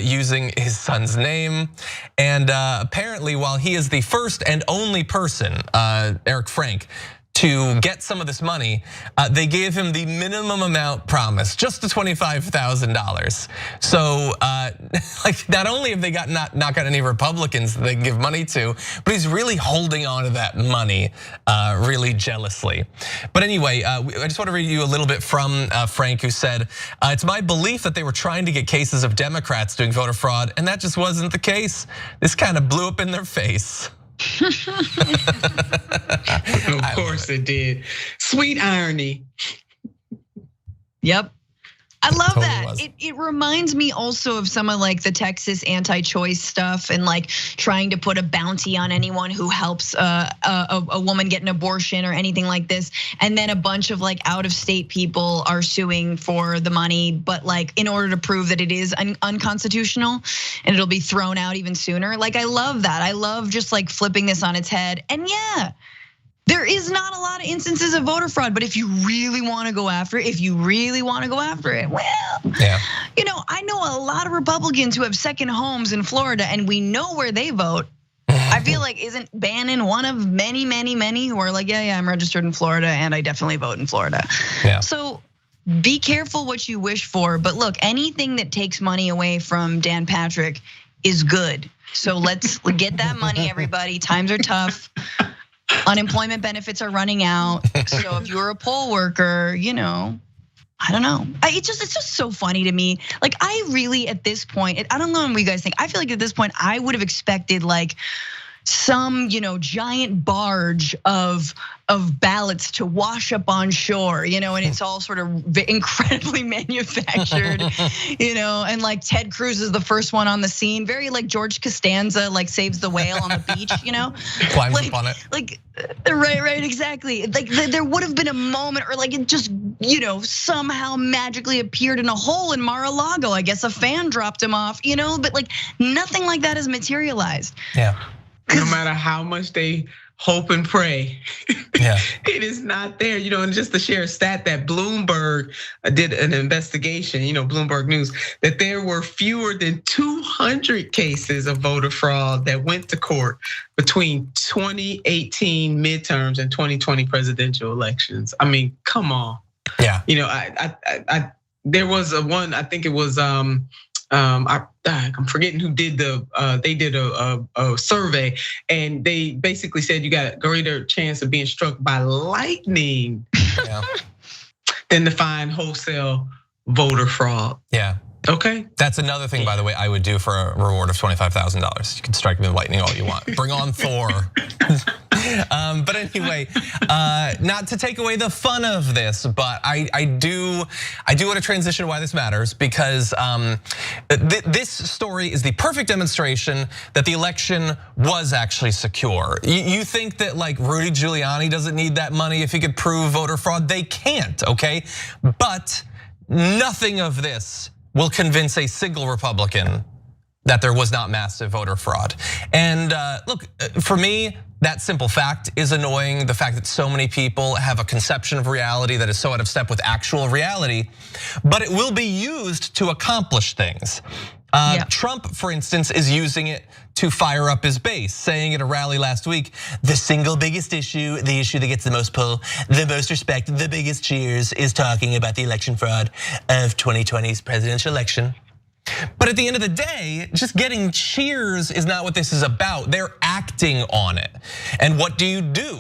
using his son's name. And apparently, while he is the first and only person, Eric Frank, to get some of this money, they gave him the minimum amount promised, just the $25,000. So, like, not only have they not got any Republicans that they can give money to, but he's really holding on to that money really jealously. But anyway, I just want to read you a little bit from Frank, who said, "It's my belief that they were trying to get cases of Democrats doing voter fraud, and that just wasn't the case. This kind of blew up in their face." Of course it did. Sweet irony. Yep. I love that. It reminds me also of some of like the Texas anti-choice stuff and like trying to put a bounty on anyone who helps a woman get an abortion or anything like this. And then a bunch of like out of state people are suing for the money, but like in order to prove that it is unconstitutional and it'll be thrown out even sooner. Like I love that. I love just like flipping this on its head. And yeah, There is not a lot of instances of voter fraud, but if you really want to go after it, well, I know a lot of Republicans who have second homes in Florida, and we know where they vote. I feel like isn't Bannon one of many who are like, yeah, I'm registered in Florida and I definitely vote in Florida. Yeah. So be careful what you wish for, but look, anything that takes money away from Dan Patrick is good. So let's get that money, everybody. Times are tough. Unemployment benefits are running out. So if you're a poll worker, I don't know. It's just so funny to me. Like I really, at this point, I don't know what you guys think. I feel like at this point, I would have expected like some, giant barge of ballots to wash up on shore, and it's all sort of incredibly manufactured, and like Ted Cruz is the first one on the scene, very like George Costanza, like saves the whale on the beach, climbs up on it. Like, right, exactly. Like there would have been a moment, or like it just, somehow magically appeared in a hole in Mar-a-Lago. I guess a fan dropped him off, but like nothing like that has materialized. Yeah. No matter how much they hope and pray, it is not there. And just to share a stat that Bloomberg did an investigation, Bloomberg News, that there were fewer than 200 cases of voter fraud that went to court between 2018 midterms and 2020 presidential elections. I mean, come on. Yeah. There was one, I think it was, I'm forgetting who did they did a survey, and they basically said you got a greater chance of being struck by lightning than to find wholesale voter fraud. Yeah. Okay. That's another thing, by the way, I would do for a reward of $25,000. You can strike me with lightning all you want. Bring on Thor. But anyway, not to take away the fun of this, but I do want to transition to why this matters, because this story is the perfect demonstration that the election was actually secure. You think that like Rudy Giuliani doesn't need that money if he could prove voter fraud? They can't, okay? But nothing of this will convince a single Republican that there was not massive voter fraud. And look, for me, that simple fact is annoying. The fact that so many people have a conception of reality that is so out of step with actual reality, but it will be used to accomplish things. Trump, for instance, is using it to fire up his base, saying at a rally last week, the single biggest issue, the issue that gets the most pull, the most respect, the biggest cheers, is talking about the election fraud of 2020's presidential election. But at the end of the day, just getting cheers is not what this is about. They're acting on it. And what do?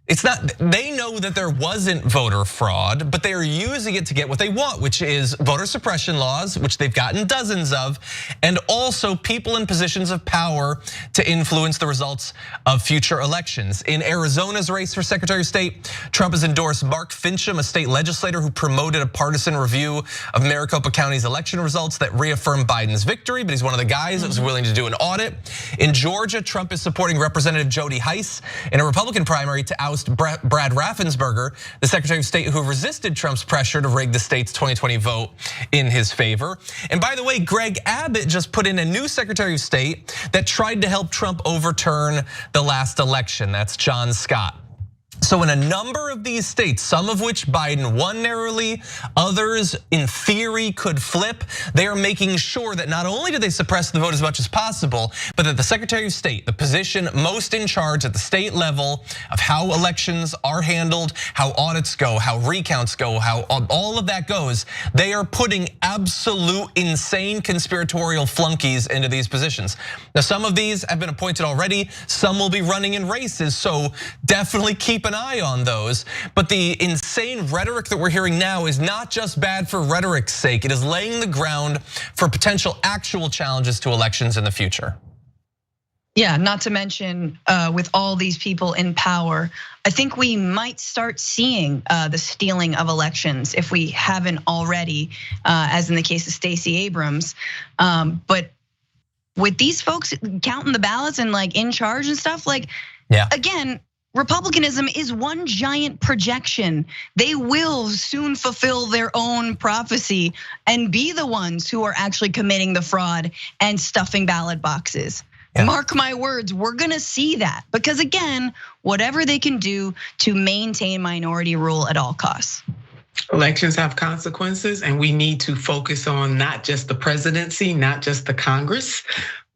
It's not, they know that there wasn't voter fraud, but they are using it to get what they want, which is voter suppression laws, which they've gotten dozens of, and also people in positions of power to influence the results of future elections. In Arizona's race for Secretary of State, Trump has endorsed Mark Fincham, a state legislator who promoted a partisan review of Maricopa County's election results that reaffirmed Biden's victory, but he's one of the guys that was willing to do an audit. In Georgia, Trump is supporting Representative Jody Hice in a Republican primary to oust Brad Raffensperger, the Secretary of State who resisted Trump's pressure to rig the state's 2020 vote in his favor. And by the way, Greg Abbott just put in a new Secretary of State that tried to help Trump overturn the last election. That's John Scott. So in a number of these states, some of which Biden won narrowly, others in theory could flip, they are making sure that not only do they suppress the vote as much as possible, but that the Secretary of State, the position most in charge at the state level of how elections are handled, how audits go, how recounts go, how all of that goes, they are putting absolute insane conspiratorial flunkies into these positions. Now, some of these have been appointed already, some will be running in races, so definitely keep an eye on those. But the insane rhetoric that we're hearing now is not just bad for rhetoric's sake, it is laying the ground for potential actual challenges to elections in the future. Yeah, not to mention with all these people in power, I think we might start seeing the stealing of elections if we haven't already, as in the case of Stacey Abrams. But with these folks counting the ballots and like in charge and stuff, like, again, Republicanism is one giant projection. They will soon fulfill their own prophecy and be the ones who are actually committing the fraud and stuffing ballot boxes. Mark my words, we're gonna see that. Because again, whatever they can do to maintain minority rule at all costs. Elections have consequences, and we need to focus on not just the presidency, not just the Congress,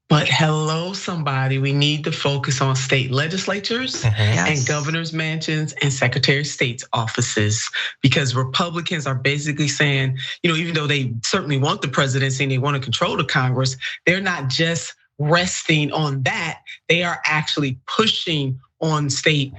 but hello, somebody, we need to focus on state legislatures and governors' mansions and secretary of state's offices, because Republicans are basically saying, even though they certainly want the presidency and they want to control the Congress, they're not just resting on that. They are actually pushing on state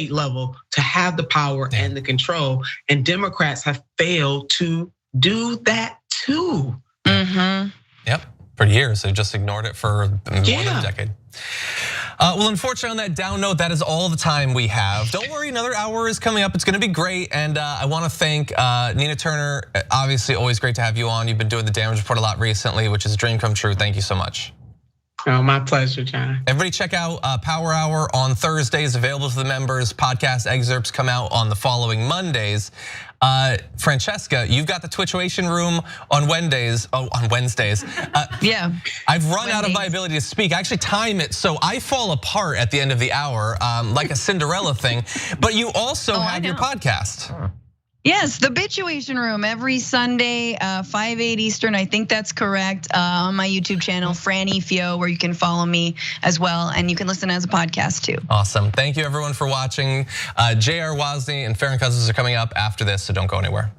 level to have the power and the control. And Democrats have failed to do that too. Yep. For years, they just ignored it for more than a decade. Well, unfortunately, on that down note, that is all the time we have. Don't worry, another hour is coming up. It's gonna be great. And I wanna thank Nina Turner. Obviously, always great to have you on. You've been doing the damage report a lot recently, which is a dream come true. Thank you so much. Oh, my pleasure, John. Everybody check out Power Hour on Thursdays, available to the members. Podcast excerpts come out on the following Mondays. Francesca, you've got the Twitchuation room on Wednesdays. On Wednesdays. Yeah. I've run out of my ability to speak. I actually time it so I fall apart at the end of the hour, like a Cinderella thing. But you also have your podcast. Yes, the Bitchuation Room every Sunday, 5/8 Eastern. I think that's correct. On my YouTube channel, Franny Fio, where you can follow me as well, and you can listen as a podcast too. Awesome. Thank you everyone for watching. J.R. Wozni and Farron Cousins are coming up after this, so don't go anywhere.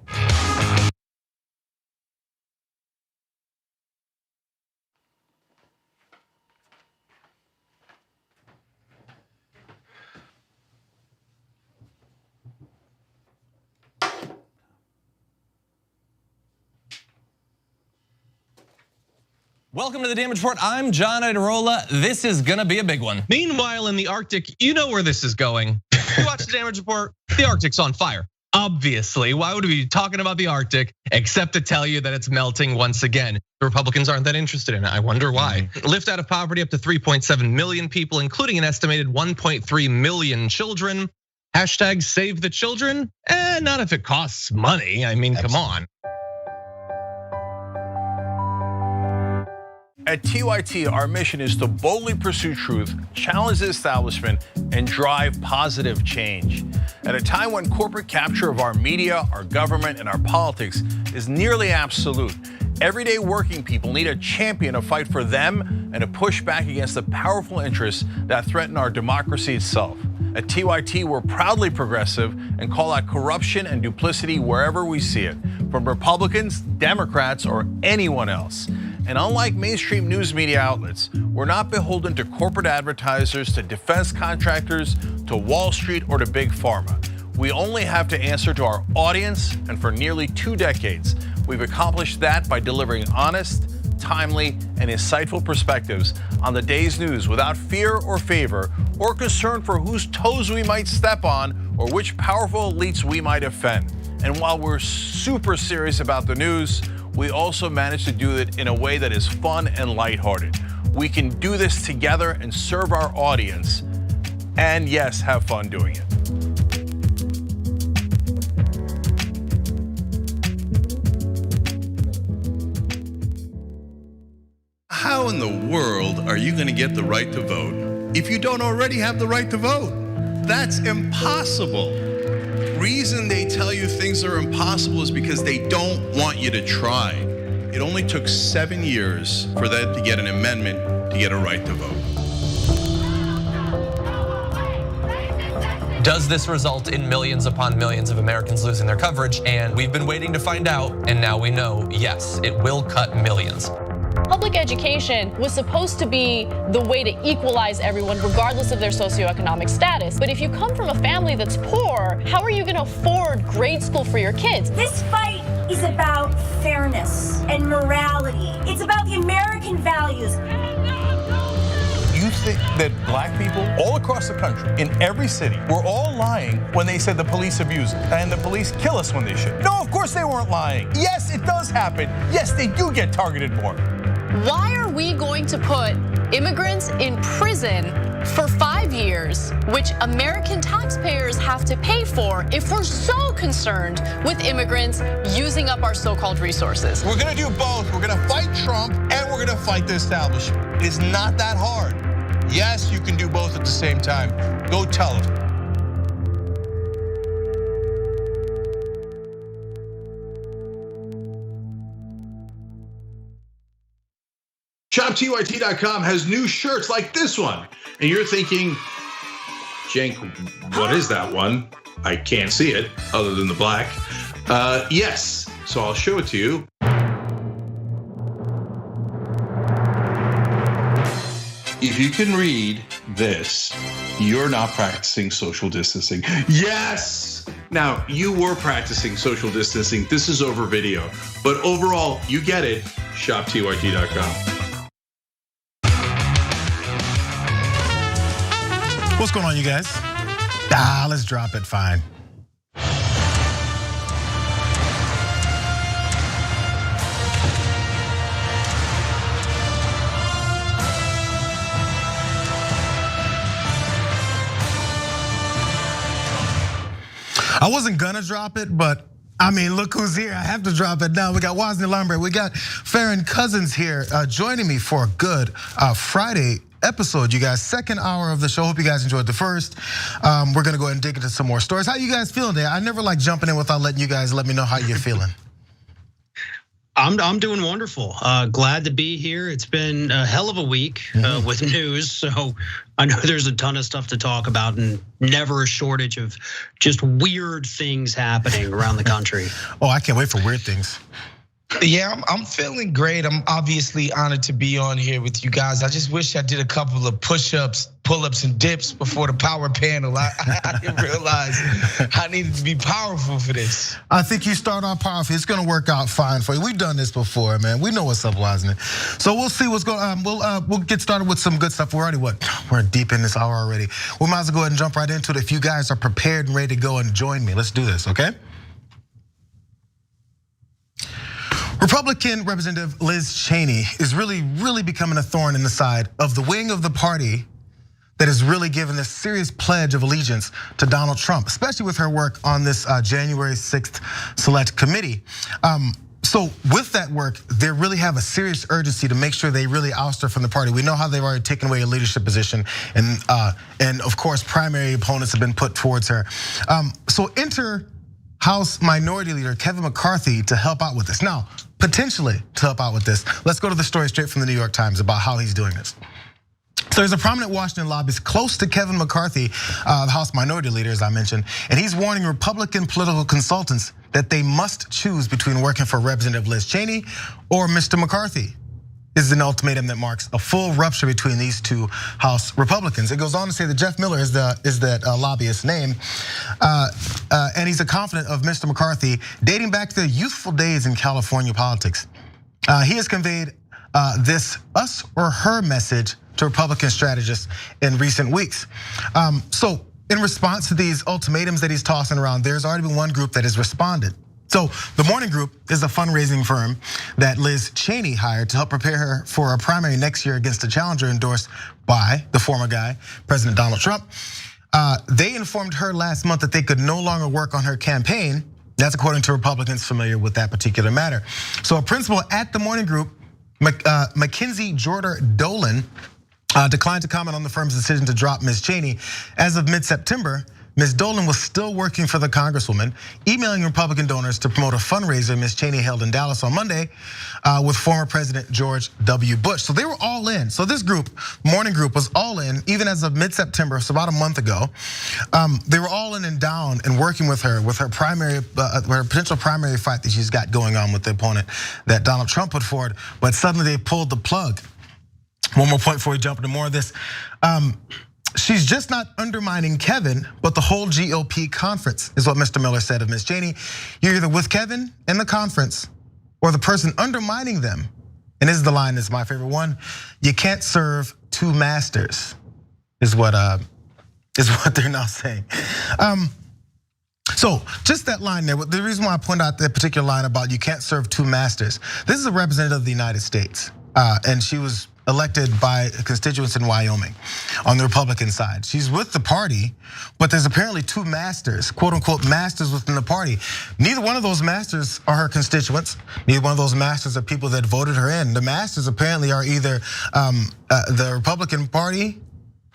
Welcome to the Damage Report. I'm John Idarola. This is gonna be a big one. Meanwhile, in the Arctic, you know where this is going. You watch the Damage Report, the Arctic's on fire. Obviously, why would we be talking about the Arctic except to tell you that it's melting once again? The Republicans aren't that interested in it. I wonder why. Lift out of poverty up to 3.7 million people, including an estimated 1.3 million children. Hashtag save the children? Not if it costs money. I mean, come on. At TYT, our mission is to boldly pursue truth, challenge the establishment, and drive positive change. At a time when corporate capture of our media, our government, and our politics is nearly absolute, everyday working people need a champion to fight for them and to push back against the powerful interests that threaten our democracy itself. At TYT, we're proudly progressive and call out corruption and duplicity wherever we see it, from Republicans, Democrats, or anyone else. And unlike mainstream news media outlets, we're not beholden to corporate advertisers, to defense contractors, to Wall Street, or to big pharma. We only have to answer to our audience, and for nearly 2 decades, we've accomplished that by delivering honest, timely, and insightful perspectives on the day's news without fear or favor, or concern for whose toes we might step on, or which powerful elites we might offend. And while we're super serious about the news, we also manage to do it in a way that is fun and lighthearted. We can do this together and serve our audience, and yes, have fun doing it. How in the world are you going to get the right to vote if you don't already have the right to vote? That's impossible. Reason they tell you things are impossible is because they don't want you to try. It only took 7 years for that to get an amendment to get a right to vote. Does this result in millions upon millions of Americans losing their coverage? And we've been waiting to find out, and now we know, yes, it will cut millions. Public education was supposed to be the way to equalize everyone regardless of their socioeconomic status. But if you come from a family that's poor, how are you gonna afford grade school for your kids? This fight is about fairness and morality. It's about the American values. You think that black people all across the country, in every city, were all lying when they said the police abuse us and the police kill us when they should? No, of course they weren't lying. Yes, it does happen. Yes, they do get targeted more. Why are we going to put immigrants in prison for 5 years, which American taxpayers have to pay for, if we're so concerned with immigrants using up our so-called resources? We're gonna do both. We're gonna fight Trump and we're gonna fight the establishment. It is not that hard. Yes, you can do both at the same time. Go tell them. ShopTYT.com has new shirts like this one. And you're thinking, Cenk, what is that one? I can't see it other than the black. Yes, so I'll show it to you. If you can read this, you're not practicing social distancing. Yes! Now, you were practicing social distancing. This is over video. But overall, you get it. ShopTYT.com. What's going on, you guys? Let's drop it, fine. I wasn't gonna drop it, but I mean, look who's here. I have to drop it now. We got Wozny Lombre. We got Farron Cousins here joining me for a good Friday episode, you guys. Second hour of the show. Hope you guys enjoyed the first. We're gonna go ahead and dig into some more stories. How you guys feeling today? I never like jumping in without letting you guys let me know how you're feeling. I'm doing wonderful. Glad to be here. It's been a hell of a week with news, so I know there's a ton of stuff to talk about, and never a shortage of just weird things happening around the country. Oh, I can't wait for weird things. Yeah, I'm feeling great. I'm obviously honored to be on here with you guys. I just wish I did a couple of push-ups, pull-ups, and dips before the power panel. I didn't realize I needed to be powerful for this. I think you start on powerful. It's gonna work out fine for you. We've done this before, man. We know what's up, Wozny. So we'll see what's going on. We'll get started with some good stuff. We're deep in this hour already. We might as well go ahead and jump right into it. If you guys are prepared and ready to go and join me, let's do this, okay? Republican Representative Liz Cheney is really becoming a thorn in the side of the wing of the party that has really given this serious pledge of allegiance to Donald Trump, especially with her work on this January 6th Select Committee. So with that work, they really have a serious urgency to make sure they really oust her from the party. We know how they've already taken away a leadership position, and of course, primary opponents have been put towards her. So enter House Minority Leader Kevin McCarthy to help out with this. Now, potentially to help out with this, let's go to the story straight from the New York Times about how he's doing this. So there's a prominent Washington lobbyist close to Kevin McCarthy, the House Minority Leader, as I mentioned, and he's warning Republican political consultants that they must choose between working for Representative Liz Cheney or Mr. McCarthy. This is an ultimatum that marks a full rupture between these two House Republicans. It goes on to say that Jeff Miller is that lobbyist's name, and he's a confidant of Mr. McCarthy dating back to the youthful days in California politics. He has conveyed this us or her message to Republican strategists in recent weeks. So in response to these ultimatums that he's tossing around, there's already been one group that has responded. So the Morning Group is a fundraising firm that Liz Cheney hired to help prepare her for a primary next year against a challenger endorsed by the former guy, President Donald Trump. They informed her last month that they could no longer work on her campaign. That's according to Republicans familiar with that particular matter. So a principal at the Morning Group, Mackenzie Jordan Dolan, declined to comment on the firm's decision to drop Ms. Cheney. As of mid-September, Ms. Dolan was still working for the Congresswoman, emailing Republican donors to promote a fundraiser Ms. Cheney held in Dallas on Monday with former President George W. Bush. So they were all in. So this group, Morning Group, was all in, even as of mid-September, so about a month ago. They were all in and down and working with her primary, her potential primary fight that she's got going on with the opponent that Donald Trump put forward. But suddenly they pulled the plug. One more point before we jump into more of this. She's just not undermining Kevin, but the whole GOP conference is what Mr. Miller said of Ms. Cheney. You're either with Kevin and the conference or the person undermining them. And this is the line that's my favorite one. You can't serve two masters, is what they're now saying. So just that line there, the reason why I point out that particular line about you can't serve two masters, this is a representative of the United States. And she was elected by constituents in Wyoming on the Republican side. She's with the party, but there's apparently two masters, quote unquote masters within the party. Neither one of those masters are her constituents. Neither one of those masters are people that voted her in. The masters apparently are either the Republican Party,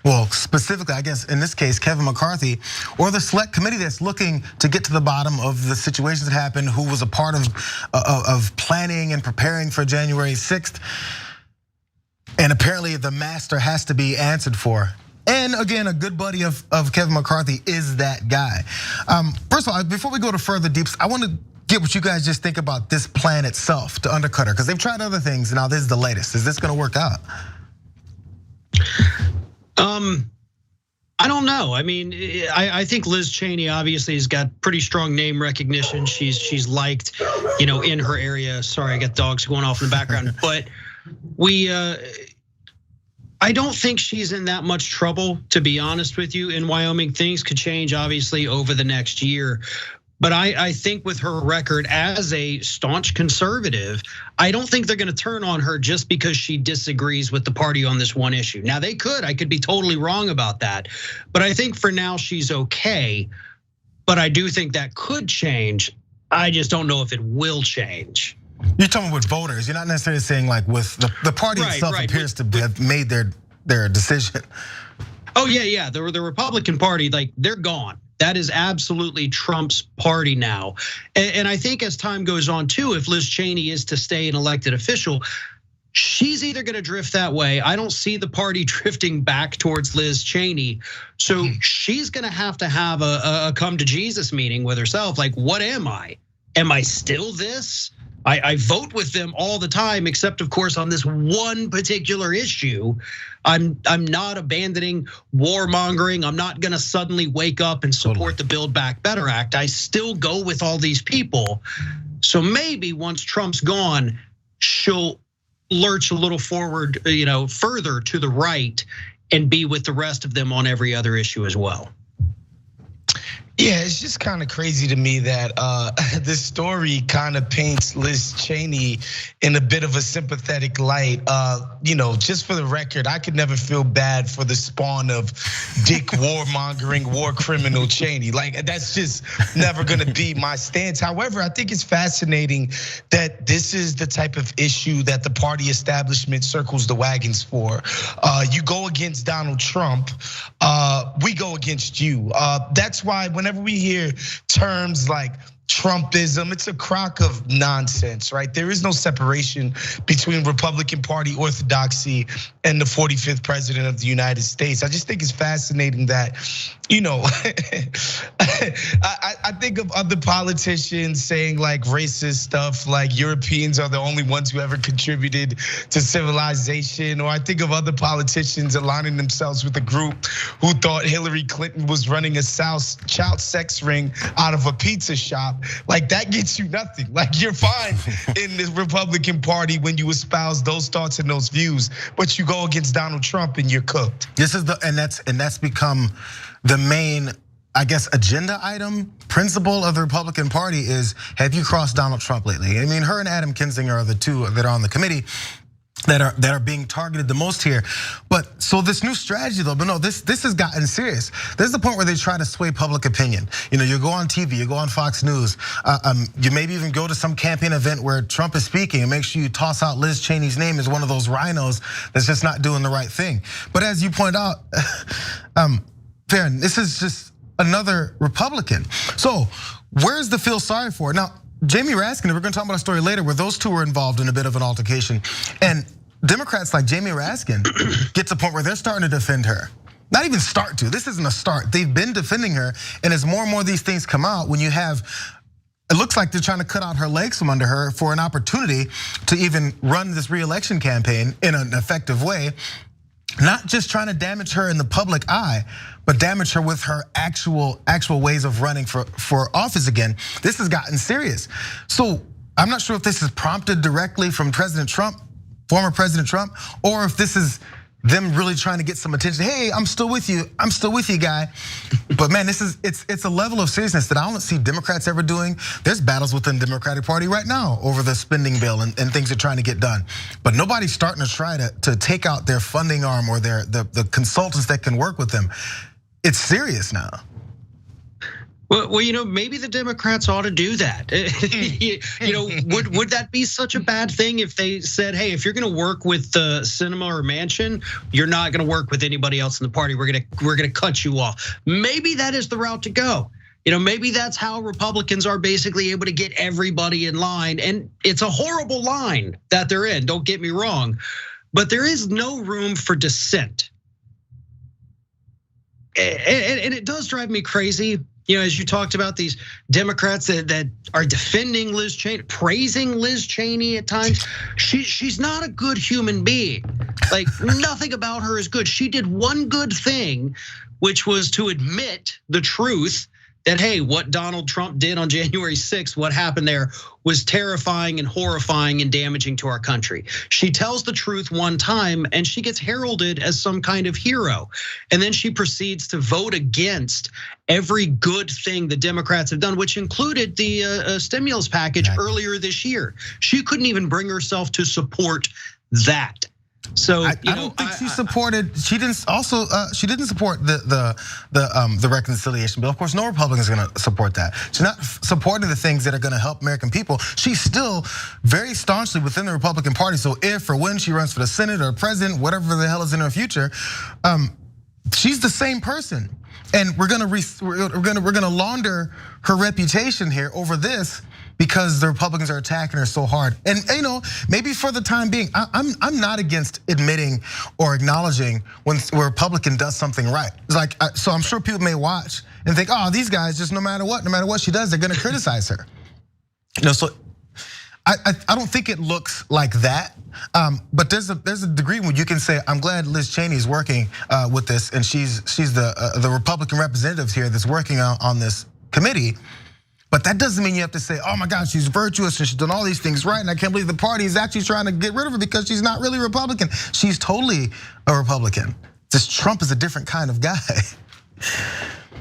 well, specifically, I guess in this case, Kevin McCarthy, or the select committee that's looking to get to the bottom of the situations that happened, who was a part of planning and preparing for January 6th. And apparently the master has to be answered for. And again, a good buddy of Kevin McCarthy is that guy. First of all, before we go to further deeps, I want to get what you guys just think about this plan itself to undercut her, because they've tried other things, and now this is the latest. Is this gonna work out? I don't know. I mean, I think Liz Cheney obviously has got pretty strong name recognition. She's liked, in her area. Sorry, I got dogs going off in the background, but I don't think she's in that much trouble, to be honest with you. In Wyoming, things could change obviously over the next year. But I think with her record as a staunch conservative, I don't think they're gonna turn on her just because she disagrees with the party on this one issue. Now they could, I could be totally wrong about that. But I think for now she's okay. But I do think that could change. I just don't know if it will change. You're talking with voters. You're not necessarily saying like with the party itself appears to have made their decision. Oh yeah. The Republican Party, like they're gone. That is absolutely Trump's party now. And I think as time goes on too, if Liz Cheney is to stay an elected official, she's either gonna drift that way. I don't see the party drifting back towards Liz Cheney. So she's gonna have to have a come to Jesus meeting with herself. Like, what am I? Am I still this? I vote with them all the time, except of course on this one particular issue. I'm not abandoning warmongering. I'm not gonna suddenly wake up and support the Build Back Better Act. I still go with all these people. So maybe once Trump's gone, she'll lurch a little forward, further to the right and be with the rest of them on every other issue as well. Yeah, it's just kind of crazy to me that this story kind of paints Liz Cheney in a bit of a sympathetic light. Just for the record, I could never feel bad for the spawn of dick warmongering war criminal Cheney. Like, that's just never gonna be my stance. However, I think it's fascinating that this is the type of issue that the party establishment circles the wagons for. You go against Donald Trump, we go against you. That's why whenever we hear terms like Trumpism, it's a crock of nonsense, right? There is no separation between Republican Party orthodoxy and the 45th president of the United States. I just think it's fascinating that, I think of other politicians saying like racist stuff, like Europeans are the only ones who ever contributed to civilization. Or I think of other politicians aligning themselves with a group who thought Hillary Clinton was running a child sex ring out of a pizza shop. Like, that gets you nothing. Like, you're fine in the Republican Party when you espouse those thoughts and those views, but you go against Donald Trump and you're cooked. This is and that's become the main, I guess, agenda item, principle of the Republican Party is, have you crossed Donald Trump lately? I mean, her and Adam Kinzinger are the two that are on the committee that are being targeted the most here. But so this new strategy though, but no, this has gotten serious. There's the point where they try to sway public opinion. You go on TV, you go on Fox News, you maybe even go to some campaign event where Trump is speaking and make sure you toss out Liz Cheney's name as one of those rhinos that's just not doing the right thing. But as you point out, Farron, this is just another Republican. So where's the feel sorry for? Now, Jamie Raskin, we're gonna talk about a story later where those two were involved in a bit of an altercation. And Democrats like Jamie Raskin get to a point where they're starting to defend her. Not even start to, this isn't a start. They've been defending her, and as more and more of these things come out, when you have, it looks like they're trying to cut out her legs from under her for an opportunity to even run this re-election campaign in an effective way. Not just trying to damage her in the public eye, but damage her with her actual ways of running for office again. This has gotten serious. So I'm not sure if this is prompted directly from President Trump, former President Trump, or if this is them really trying to get some attention. Hey, I'm still with you. I'm still with you, guy. But man, it's a level of seriousness that I don't see Democrats ever doing. There's battles within the Democratic Party right now over the spending bill and things they're trying to get done. But nobody's starting to try to take out their funding arm or the consultants that can work with them. It's serious now. Well, maybe the Democrats ought to do that. Would that be such a bad thing if they said, hey, if you're gonna work with Sinema or Manchin, you're not gonna work with anybody else in the party. We're gonna cut you off. Maybe that is the route to go. Maybe that's how Republicans are basically able to get everybody in line. And it's a horrible line that they're in, don't get me wrong, but there is no room for dissent. And it does drive me crazy. As you talked about these Democrats that are defending Liz Cheney, praising Liz Cheney at times. She's not a good human being. Like nothing about her is good. She did one good thing, which was to admit the truth that, hey, what Donald Trump did on January 6th, what happened there was terrifying and horrifying and damaging to our country. She tells the truth one time and she gets heralded as some kind of hero. And then she proceeds to vote against every good thing the Democrats have done, which included the stimulus package earlier this year. She couldn't even bring herself to support that. So I don't think she supported. She didn't support the reconciliation bill. Of course, no Republican is going to support that. She's not supporting the things that are going to help American people. She's still very staunchly within the Republican Party. So if or when she runs for the Senate or president, whatever the hell is in her future, she's the same person. And we're gonna launder her reputation here over this because the Republicans are attacking her so hard. And maybe for the time being, I'm not against admitting or acknowledging when a Republican does something right. It's like, so I'm sure people may watch and think, oh, these guys just no matter what she does, they're gonna criticize her. So I don't think it looks like that, but there's a degree when you can say, I'm glad Liz Cheney is working with this, and she's the Republican representatives here that's working on this committee. But that doesn't mean you have to say, oh my God, she's virtuous and she's done all these things right, and I can't believe the party is actually trying to get rid of her because she's not really Republican. She's totally a Republican. Just Trump is a different kind of guy.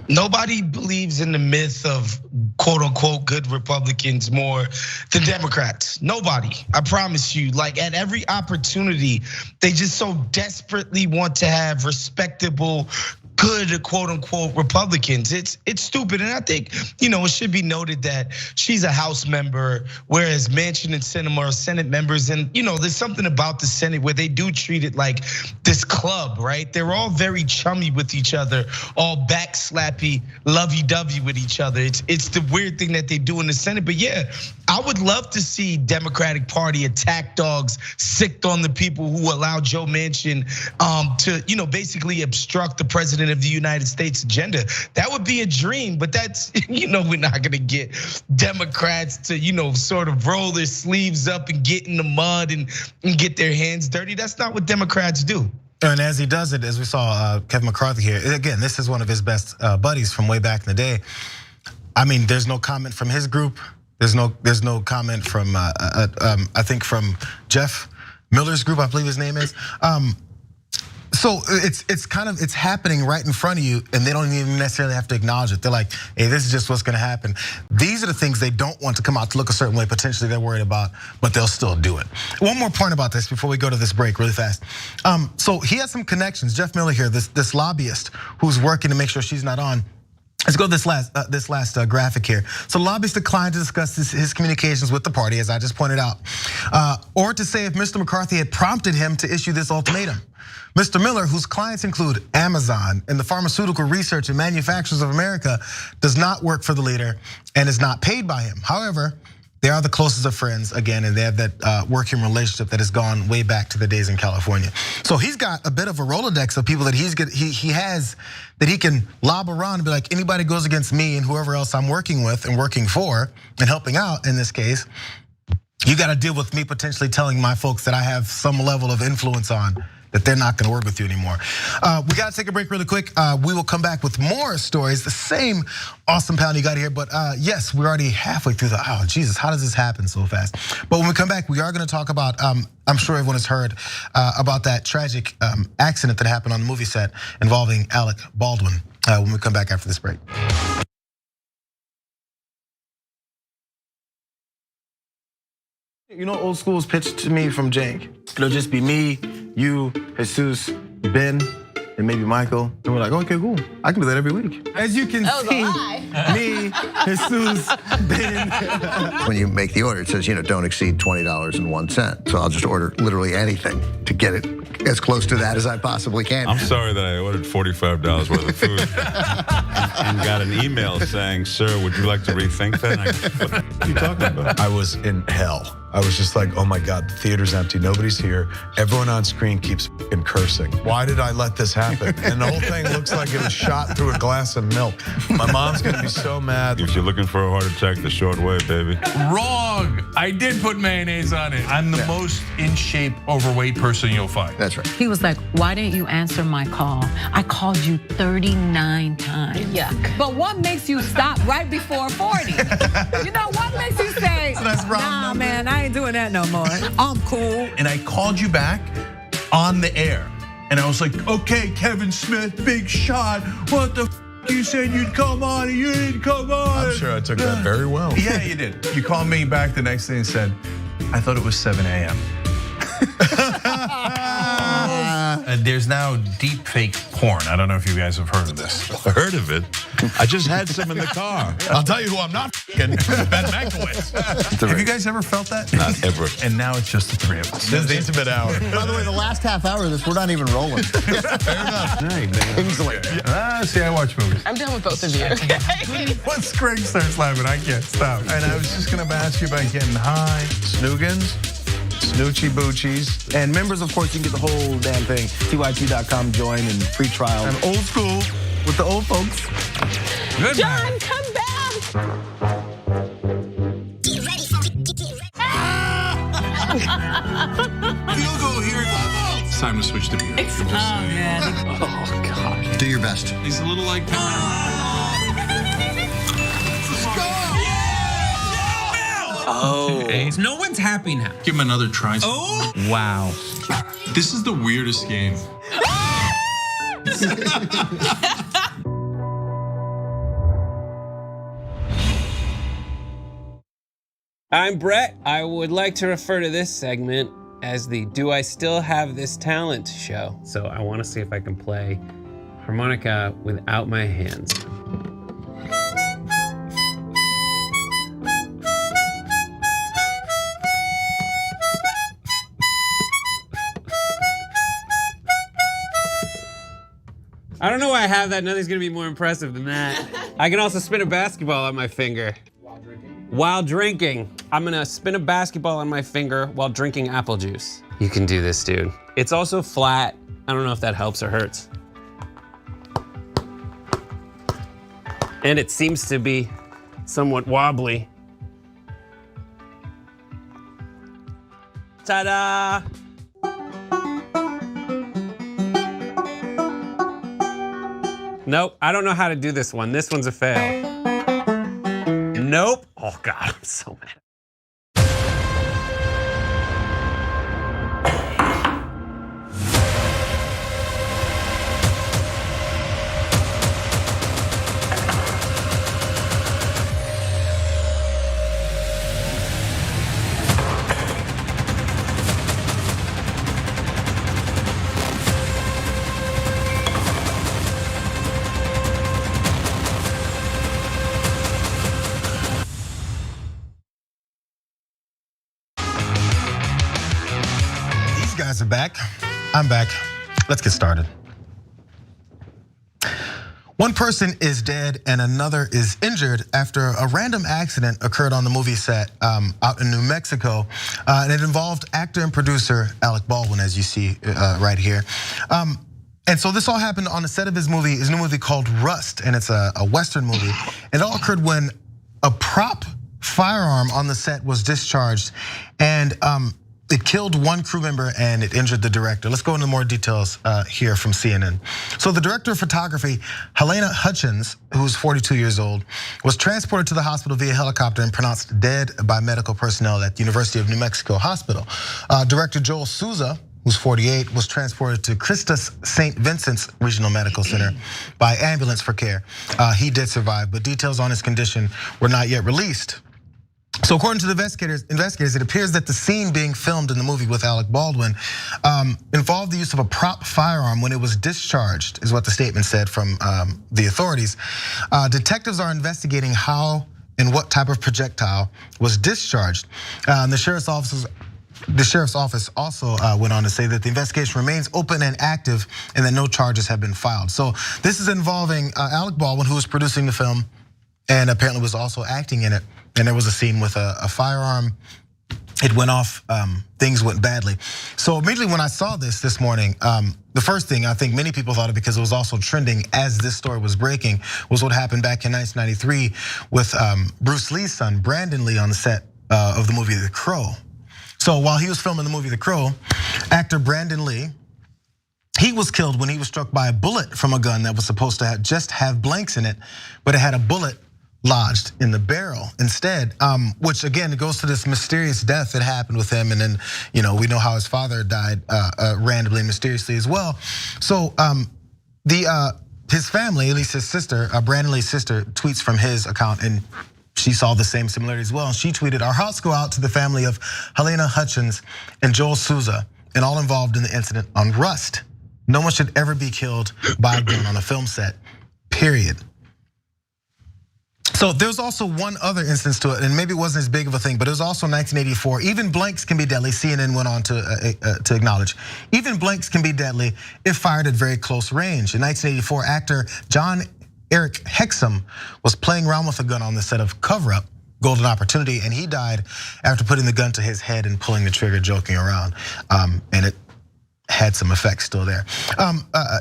Nobody believes in the myth of quote unquote good Republicans more than Democrats. Nobody, I promise you. Like at every opportunity, they just so desperately want to have respectable, good quote unquote Republicans. It's stupid. And I think, it should be noted that she's a House member, whereas Manchin and Sinema are Senate members. And there's something about the Senate where they do treat it like this club, right? They're all very chummy with each other, all backslappy, lovey-dovey with each other. It's the weird thing that they do in the Senate. But yeah, I would love to see Democratic Party attack dogs sicked on the people who allow Joe Manchin to, basically obstruct the president of the United States agenda. That would be a dream, but that's, we're not gonna get Democrats to, sort of roll their sleeves up and get in the mud and get their hands dirty. That's not what Democrats do. And as he does it, as we saw Kevin McCarthy here, again, this is one of his best buddies from way back in the day. I mean, there's no comment from his group. There's no comment from I think from Jeff Miller's group, I believe his name is. So it's happening right in front of you, and they don't even necessarily have to acknowledge it. They're like, hey, this is just what's gonna happen. These are the things they don't want to come out to look a certain way, potentially they're worried about, but they'll still do it. One more point about this before we go to this break really fast. So he has some connections, Jeff Miller here, this lobbyist who's working to make sure she's not on. Let's go to this last graphic here. So lobbyists declined to discuss his communications with the party, as I just pointed out, or to say if Mr. McCarthy had prompted him to issue this ultimatum. Mr. Miller, whose clients include Amazon and the Pharmaceutical Research and Manufacturers of America, does not work for the leader and is not paid by him. However, they are the closest of friends again, and they have that working relationship that has gone way back to the days in California. So he's got a bit of a Rolodex of people that he has that he can lob around and be like, anybody goes against me and whoever else I'm working with and working for and helping out in this case, you got to deal with me potentially telling my folks that I have some level of influence on that they're not gonna work with you anymore. We gotta take a break really quick. We will come back with more stories, the same awesome panel you got here, but yes, we're already halfway through oh Jesus, how does this happen so fast? But when we come back, we are gonna talk about, I'm sure everyone has heard about that tragic accident that happened on the movie set involving Alec Baldwin when we come back after this break. You know, old school was pitched to me from Jank. It'll just be me, you, Jesus, Ben, and maybe Michael. And we're like, okay, cool. I can do that every week. As you can see, me, Jesus, Ben. When you make the order, it says, don't exceed $20.01. So I'll just order literally anything to get it as close to that as I possibly can. I'm sorry that I ordered $45 worth of food and got an email saying, sir, would you like to rethink that? What are you talking about? I was in hell. I was just like, oh my God, the theater's empty, nobody's here. Everyone on screen keeps cursing. Why did I let this happen? And the whole thing looks like it was shot through a glass of milk. My mom's gonna be so mad. If you're looking for a heart attack, the short way, baby. Wrong. I did put mayonnaise on it. I'm the most in shape, overweight person you'll find. That's right. He was like, why didn't you answer my call? I called you 39 times. Yuck. But what makes you stop right before 40? You know, what makes you say, nah, man, I ain't doing that no more. I'm cool. And I called you back on the air. And I was like, okay, Kevin Smith, big shot. What the you said you'd come on and you didn't come on. I'm sure I took that very well. Yeah, you did. You called me back the next day and said, I thought it was 7 a.m. There's now deep fake porn. I don't know if you guys have heard of this. I heard of it. I just had some in the car. I'll tell you who I'm not Ben Mankiewicz. Have you guys ever felt that? Not ever. And now it's just the three of us. This is the intimate hour. By the way, the last half hour of this, we're not even rolling. Fair enough. Kingsley. See, I watch movies. I'm done with both of you. Once Greg starts laughing, I can't stop. And I was just gonna ask you about getting high. Snoogans, Snoochie Boochies. And members, of course, you can get the whole damn thing. TYT.com, join and free trial. I'm old school with the old folks. Good John, come back. It's time to switch to beer. Oh, man. Oh, God. Do your best. He's a little like. Oh. No one's happy now. Give him another try. Oh. Wow. This is the weirdest game. I'm Brett. I would like to refer to this segment as the Do I Still Have This Talent show. So I want to see if I can play harmonica without my hands. I don't know why I have that. Nothing's gonna be more impressive than that. I can also spin a basketball on my finger. While drinking. I'm gonna spin a basketball on my finger while drinking apple juice. You can do this, dude. It's also flat. I don't know if that helps or hurts. And it seems to be somewhat wobbly. Ta-da! Nope, I don't know how to do this one. This one's a fail. Nope. Oh God, I'm so mad. Guys are back. I'm back. Let's get started. One person is dead and another is injured after a random accident occurred on the movie set out in New Mexico. And it involved actor and producer Alec Baldwin, as you see right here. And so this all happened on the set of his new movie called Rust, and it's a Western movie. It all occurred when a prop firearm on the set was discharged, and It killed one crew member and it injured the director. Let's go into more details here from CNN. So the director of photography, Helena Hutchins, who's 42 years old, was transported to the hospital via helicopter and pronounced dead by medical personnel at the University of New Mexico Hospital. Director Joel Souza, who's 48, was transported to Christus St. Vincent's Regional Medical Center by ambulance for care. He did survive, but details on his condition were not yet released. So according to the investigators, it appears that the scene being filmed in the movie with Alec Baldwin involved the use of a prop firearm when it was discharged, is what the statement said from the authorities. Detectives are investigating how and what type of projectile was discharged. The sheriff's office also went on to say that the investigation remains open and active and that no charges have been filed. So this is involving Alec Baldwin, who was producing the film and apparently was also acting in it. And there was a scene with a firearm. It went off, things went badly. So immediately when I saw this morning, the first thing I think many people thought of, because it was also trending as this story was breaking, was what happened back in 1993 with Bruce Lee's son, Brandon Lee, on the set of the movie The Crow. So while he was filming the movie The Crow, actor Brandon Lee, he was killed when he was struck by a bullet from a gun that was supposed to just have blanks in it, but it had a bullet lodged in the barrel instead, which again, it goes to this mysterious death that happened with him. And then, we know how his father died randomly, mysteriously as well. So his family, at least his sister, Brandon Lee's sister, tweets from his account, and she saw the same similarity as well. She tweeted, "Our hearts go out to the family of Helena Hutchins and Joel Souza and all involved in the incident on Rust. No one should ever be killed by a gun on a film set, period." So there's also one other instance to it, and maybe it wasn't as big of a thing, but it was also 1984. Even blanks can be deadly, CNN went on to acknowledge. Even blanks can be deadly if fired at very close range. In 1984, actor John Eric Hexum was playing around with a gun on the set of Cover Up, Golden Opportunity, and he died after putting the gun to his head and pulling the trigger, joking around. And it had some effects still there.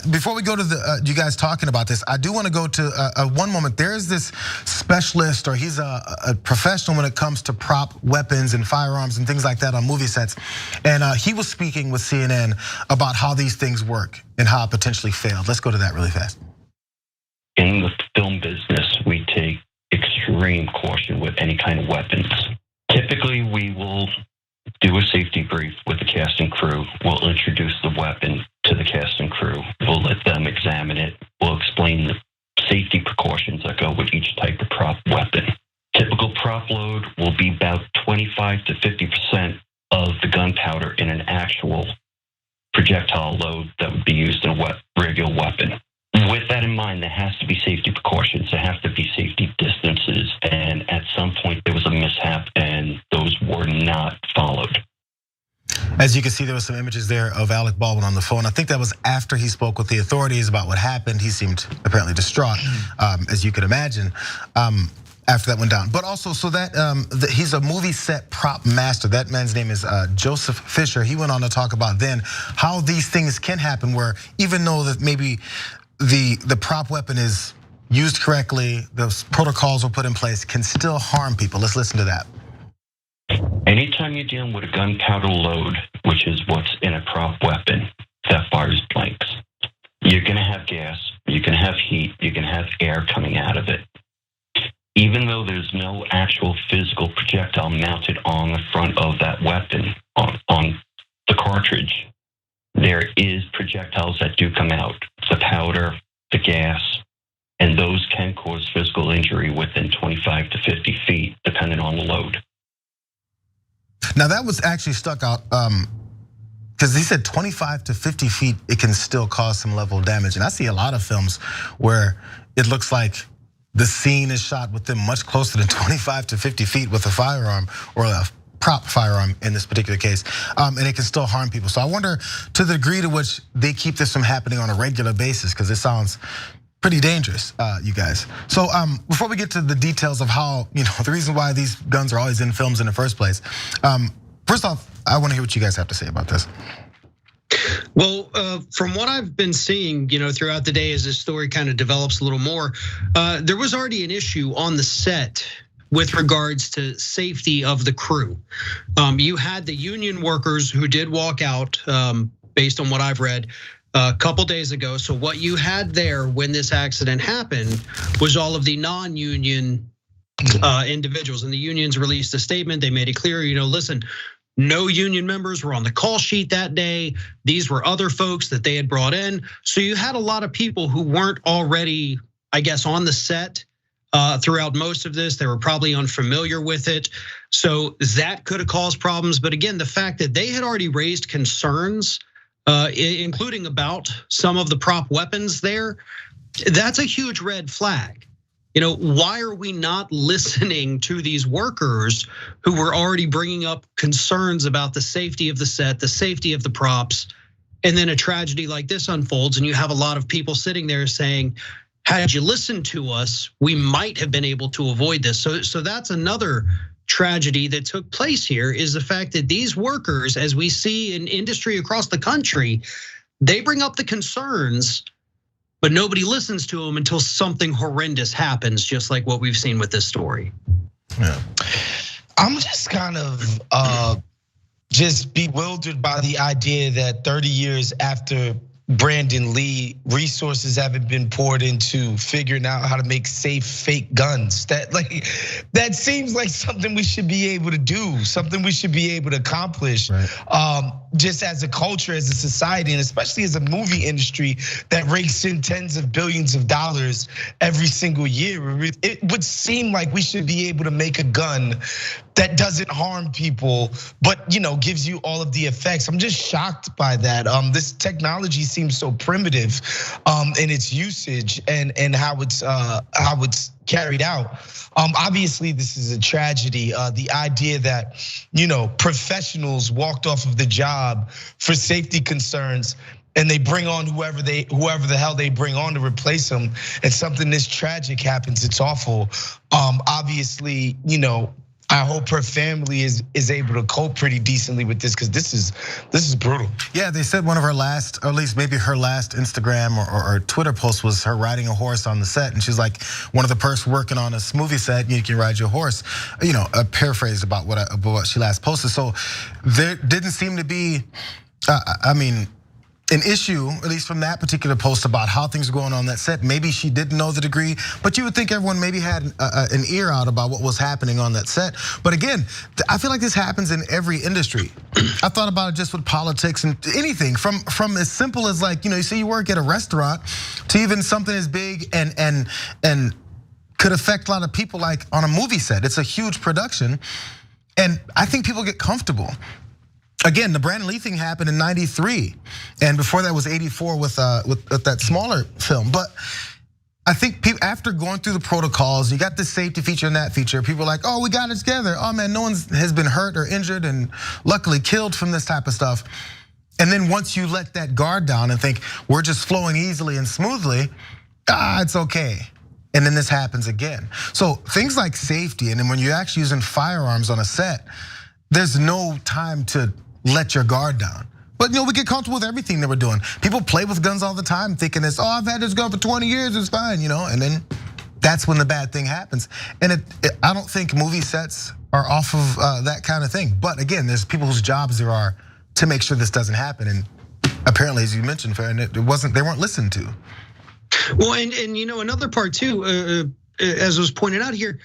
Before we go to you guys talking about this, I do want to go to one moment. There is this specialist, or he's a professional when it comes to prop weapons and firearms and things like that on movie sets. And he was speaking with CNN about how these things work and how it potentially failed. Let's go to that really fast. In the film business, we take extreme caution with any kind of weapons. Typically, we will do a safety brief with the cast and crew. We'll introduce the weapon to the cast and crew. We'll let them examine it. We'll explain the safety precautions that go with each type of prop weapon. Typical prop load will be about 25 to 50% of the gunpowder in an actual projectile load that would be used in a regular weapon. With that in mind, there has to be safety precautions. There have to be safety distances. And at some point, there was a mishap and those were not followed. As you can see, there was some images there of Alec Baldwin on the phone. I think that was after he spoke with the authorities about what happened. He seemed apparently distraught, as you could imagine, after that went down. But also, so that he's a movie set prop master. That man's name is Joseph Fisher. He went on to talk about then how these things can happen, where even though that maybe the prop weapon is used correctly, those protocols were put in place, can still harm people. Let's listen to that. Anytime you're dealing with a gunpowder load, which is what's in a prop weapon that fires blanks, you're gonna have gas, you're gonna have heat, you're gonna have air coming out of it. Even though there's no actual physical projectile mounted on the front of that weapon, on the cartridge, there is projectiles that do come out, the powder, the gas, and those can cause physical injury within 25 to 50 feet, depending on the load. Now that was actually stuck out, because he said 25 to 50 feet, it can still cause some level of damage. And I see a lot of films where it looks like the scene is shot within much closer than 25 to 50 feet with a firearm, or a prop firearm in this particular case, and it can still harm people. So I wonder to the degree to which they keep this from happening on a regular basis, because it sounds pretty dangerous, you guys. So before we get to the details of how, the reason why these guns are always in films in the first place, first off, I want to hear what you guys have to say about this. Well, from what I've been seeing, throughout the day as this story kind of develops a little more, there was already an issue on the set with regards to safety of the crew. You had the union workers who did walk out, based on what I've read, a couple days ago. So what you had there when this accident happened was all of the non-union individuals, and the unions released a statement. They made it clear, listen, no union members were on the call sheet that day. These were other folks that they had brought in. So you had a lot of people who weren't already, I guess, on the set throughout most of this. They were probably unfamiliar with it. So that could have caused problems. But again, the fact that they had already raised concerns, including about some of the prop weapons there, that's a huge red flag. Why are we not listening to these workers who were already bringing up concerns about the safety of the set, the safety of the props, and then a tragedy like this unfolds, and you have a lot of people sitting there saying, had you listened to us, we might have been able to avoid this. So that's another tragedy that took place here, is the fact that these workers, as we see in industry across the country, they bring up the concerns, but nobody listens to them until something horrendous happens, just like what we've seen with this story. Yeah. I'm just kind of just bewildered by the idea that 30 years after Brandon Lee, resources haven't been poured into figuring out how to make safe fake guns. That seems like something we should be able to do, something we should be able to accomplish, right. Just as a culture, as a society, and especially as a movie industry that rakes in tens of billions of dollars every single year. It would seem like we should be able to make a gun that doesn't harm people, but gives you all of the effects. I'm just shocked by that. This technology seems so primitive in its usage and how it's carried out. Obviously, this is a tragedy. The idea that professionals walked off of the job for safety concerns, and they bring on whoever the hell they bring on to replace them, and something this tragic happens. It's awful. Obviously, I hope her family is able to cope pretty decently with this, because this is brutal. Yeah, they said one of her last, or at least maybe her last Instagram or Twitter post was her riding a horse on the set, and she's like, one of the person working on this movie set, you can ride your horse. A paraphrase about what she last posted. So there didn't seem to be, an issue, at least from that particular post, about how things are going on that set. Maybe she didn't know the degree, but you would think everyone maybe had an ear out about what was happening on that set. But again, I feel like this happens in every industry. I thought about it just with politics and anything, from as simple as you say you work at a restaurant, to even something as big and could affect a lot of people, like on a movie set. It's a huge production, and I think people get comfortable. Again, the Brandon Lee thing happened in '93, and before that was '84 with that smaller film. But I think people, after going through the protocols, you got this safety feature and that feature, people are like, oh, we got it together. Oh man, no one has been hurt or injured and luckily killed from this type of stuff. And then once you let that guard down and think we're just flowing easily and smoothly, it's okay. And then this happens again. So things like safety, and then when you're actually using firearms on a set, there's no time to let your guard down. But we get comfortable with everything that we're doing. People play with guns all the time, thinking this, I've had this gun for 20 years, it's fine, and then that's when the bad thing happens. And I don't think movie sets are off of that kind of thing. But again, there's people whose jobs there are to make sure this doesn't happen. And apparently, as you mentioned, Farron, they weren't listened to. Well, and another part too, as was pointed out here,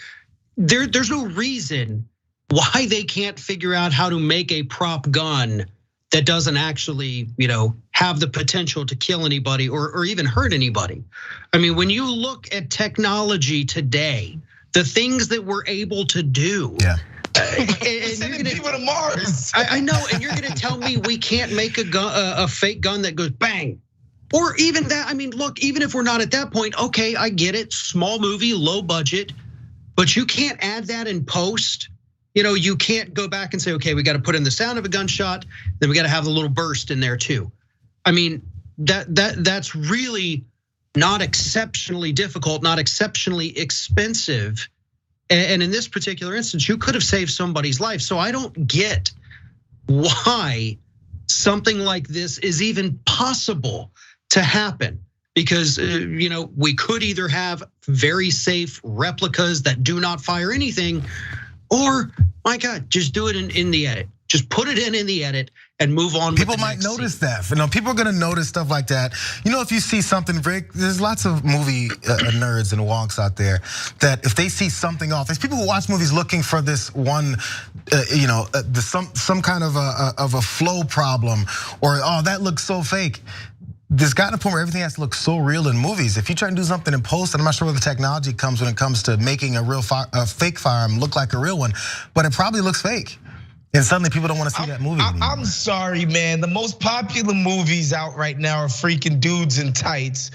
there's no reason why they can't figure out how to make a prop gun that doesn't actually, have the potential to kill anybody or even hurt anybody. I mean, when you look at technology today, the things that we're able to do. Yeah. And you're gonna people to Mars. I know, and you're gonna tell me we can't make a fake gun that goes bang. Or even that, look, even if we're not at that point, okay, I get it, small movie, low budget, but you can't add that in post. You can't go back and say, okay, we got to put in the sound of a gunshot, then we got to have the little burst in there too. That's really not exceptionally difficult, not exceptionally expensive. And in this particular instance, you could have saved somebody's life. So I don't get why something like this is even possible to happen. because we could either have very safe replicas that do not fire anything, or my God, just do it in the edit. Just put it in the edit and move on. People might notice that. People are gonna notice stuff like that. If you see something, there's lots of movie nerds and wonks out there that if they see something off, there's people who watch movies looking for this one, some kind of a flow problem, or that looks so fake. There's gotten a point where everything has to look so real in movies. If you try and do something in post, and I'm not sure where the technology comes when it comes to making a fake firearm look like a real one, but it probably looks fake. And suddenly people don't want to see that movie anymore. I'm sorry, man. The most popular movies out right now are freaking dudes in tights.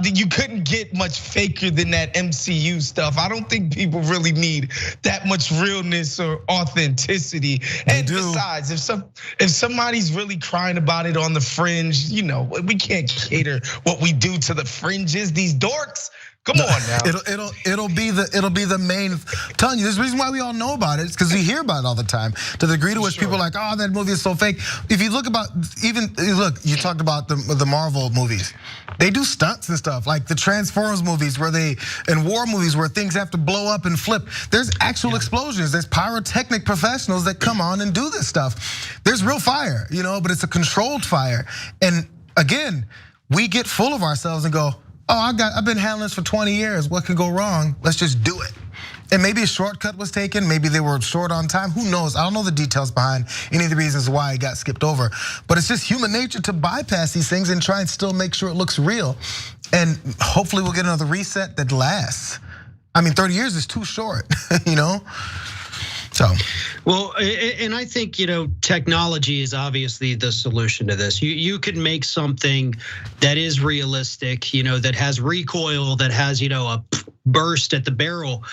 You couldn't get much faker than that MCU stuff. I don't think people really need that much realness or authenticity. And besides, if somebody's really crying about it on the fringe, we can't cater what we do to the fringes. These dorks. Come on now. It'll be the main. I'm telling you, there's a reason why we all know about it. It's because we hear about it all the time. To the degree to which people are like, oh, that movie is so fake. If you look you talked about the Marvel movies. They do stunts and stuff, like the Transformers movies and war movies where things have to blow up and flip. There's actual explosions. There's pyrotechnic professionals that come on and do this stuff. There's real fire, but it's a controlled fire. And again, we get full of ourselves and go, oh, I've been handling this for 20 years. What could go wrong? Let's just do it. And maybe a shortcut was taken. Maybe they were short on time. Who knows? I don't know the details behind any of the reasons why it got skipped over. But it's just human nature to bypass these things and try and still make sure it looks real. And hopefully we'll get another reset that lasts. 30 years is too short, So. Well, and I think, technology is obviously the solution to this. You can make something that is realistic, that has recoil, that has, a burst at the barrel.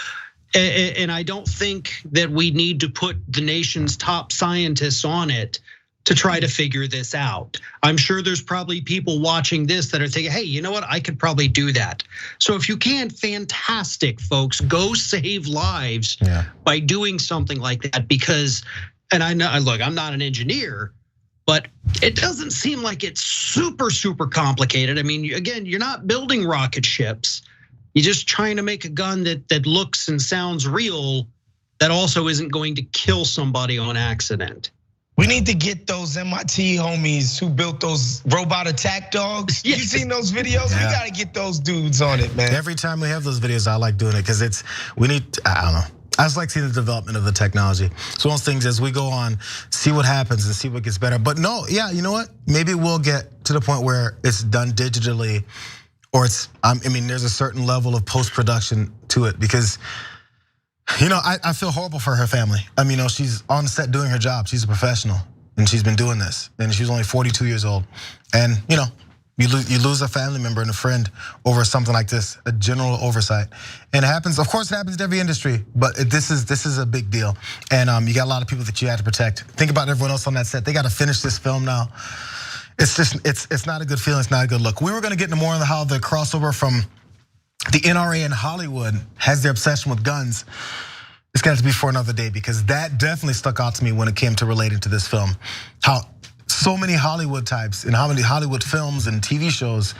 And I don't think that we need to put the nation's top scientists on it to try to figure this out. I'm sure there's probably people watching this that are thinking, hey, you know what? I could probably do that. So if you can, fantastic, folks, go save lives by doing something like that. Because, and I know, look, I'm not an engineer, but it doesn't seem like it's super, super complicated. Again, you're not building rocket ships. You're just trying to make a gun that looks and sounds real, that also isn't going to kill somebody on accident. We need to get those MIT homies who built those robot attack dogs. You seen those videos? Yeah. We gotta get those dudes on it, man. Every time we have those videos, I like doing it because I don't know. I just like seeing the development of the technology. So those things as we go on, see what happens and see what gets better. But no, you know what? Maybe we'll get to the point where it's done digitally, or there's a certain level of post-production to it because I feel horrible for her family. She's on set doing her job. She's a professional, and she's been doing this, and she's only 42 years old. And you lose a family member and a friend over something like this, a general oversight. And it happens. Of course, it happens to every industry, but this is a big deal. And you got a lot of people that you had to protect. Think about everyone else on that set. They got to finish this film now. It's just it's not a good feeling. It's not a good look. We were going to get into more on how the crossover from the NRA in Hollywood has their obsession with guns. It's got to be for another day because that definitely stuck out to me when it came to relating to this film. How so many Hollywood types and how many Hollywood films and TV shows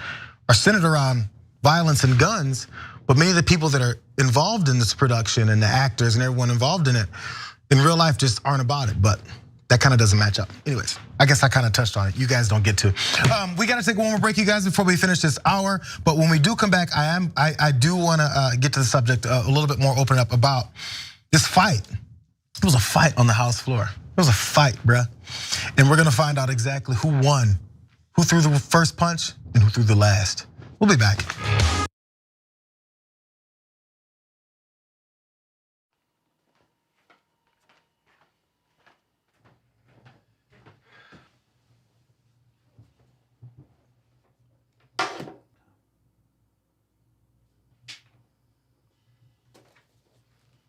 are centered around violence and guns, but many of the people that are involved in this production and the actors and everyone involved in it in real life just aren't about it. But that kind of doesn't match up. Anyways, I guess I kind of touched on it. You guys don't get to. We got to take one more break, you guys, before we finish this hour. But when we do come back, I do want to get to the subject a little bit more, open up about this fight. It was a fight on the House floor. It was a fight, bruh. And we're gonna find out exactly who won, who threw the first punch and who threw the last. We'll be back.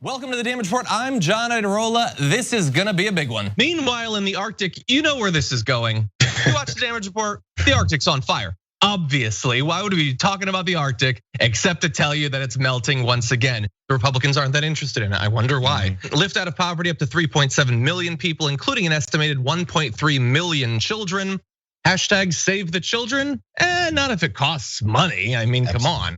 Welcome to the Damage Report. I'm John Idarola. This is gonna be a big one. Meanwhile, in the Arctic, you know where this is going. You watch the Damage Report, the Arctic's on fire. Obviously, why would we be talking about the Arctic except to tell you that it's melting once again? The Republicans aren't that interested in it. I wonder why. Lift out of poverty up to 3.7 million people, including an estimated 1.3 million children. Hashtag save the children? Not if it costs money. I mean, come on.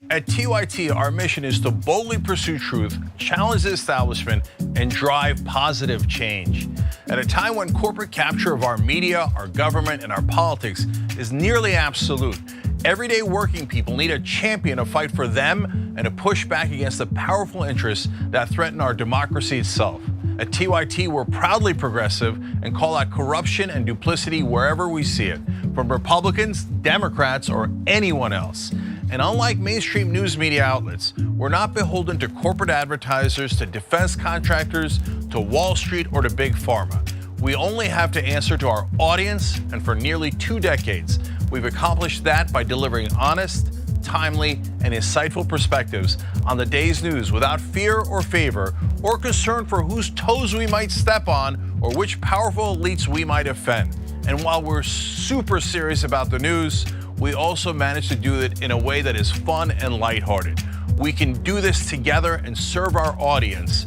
At TYT, our mission is to boldly pursue truth, challenge the establishment, and drive positive change. At a time when corporate capture of our media, our government, and our politics is nearly absolute, everyday working people need a champion to fight for them and to push back against the powerful interests that threaten our democracy itself. At TYT, we're proudly progressive and call out corruption and duplicity wherever we see it, from Republicans, Democrats, or anyone else. And unlike mainstream news media outlets, we're not beholden to corporate advertisers, to defense contractors, to Wall Street, or to Big Pharma. We only have to answer to our audience, and for nearly 2 decades, we've accomplished that by delivering honest, timely, and insightful perspectives on the day's news without fear or favor or concern for whose toes we might step on or which powerful elites we might offend. And while we're super serious about the news, we also manage to do it in a way that is fun and lighthearted. We can do this together and serve our audience,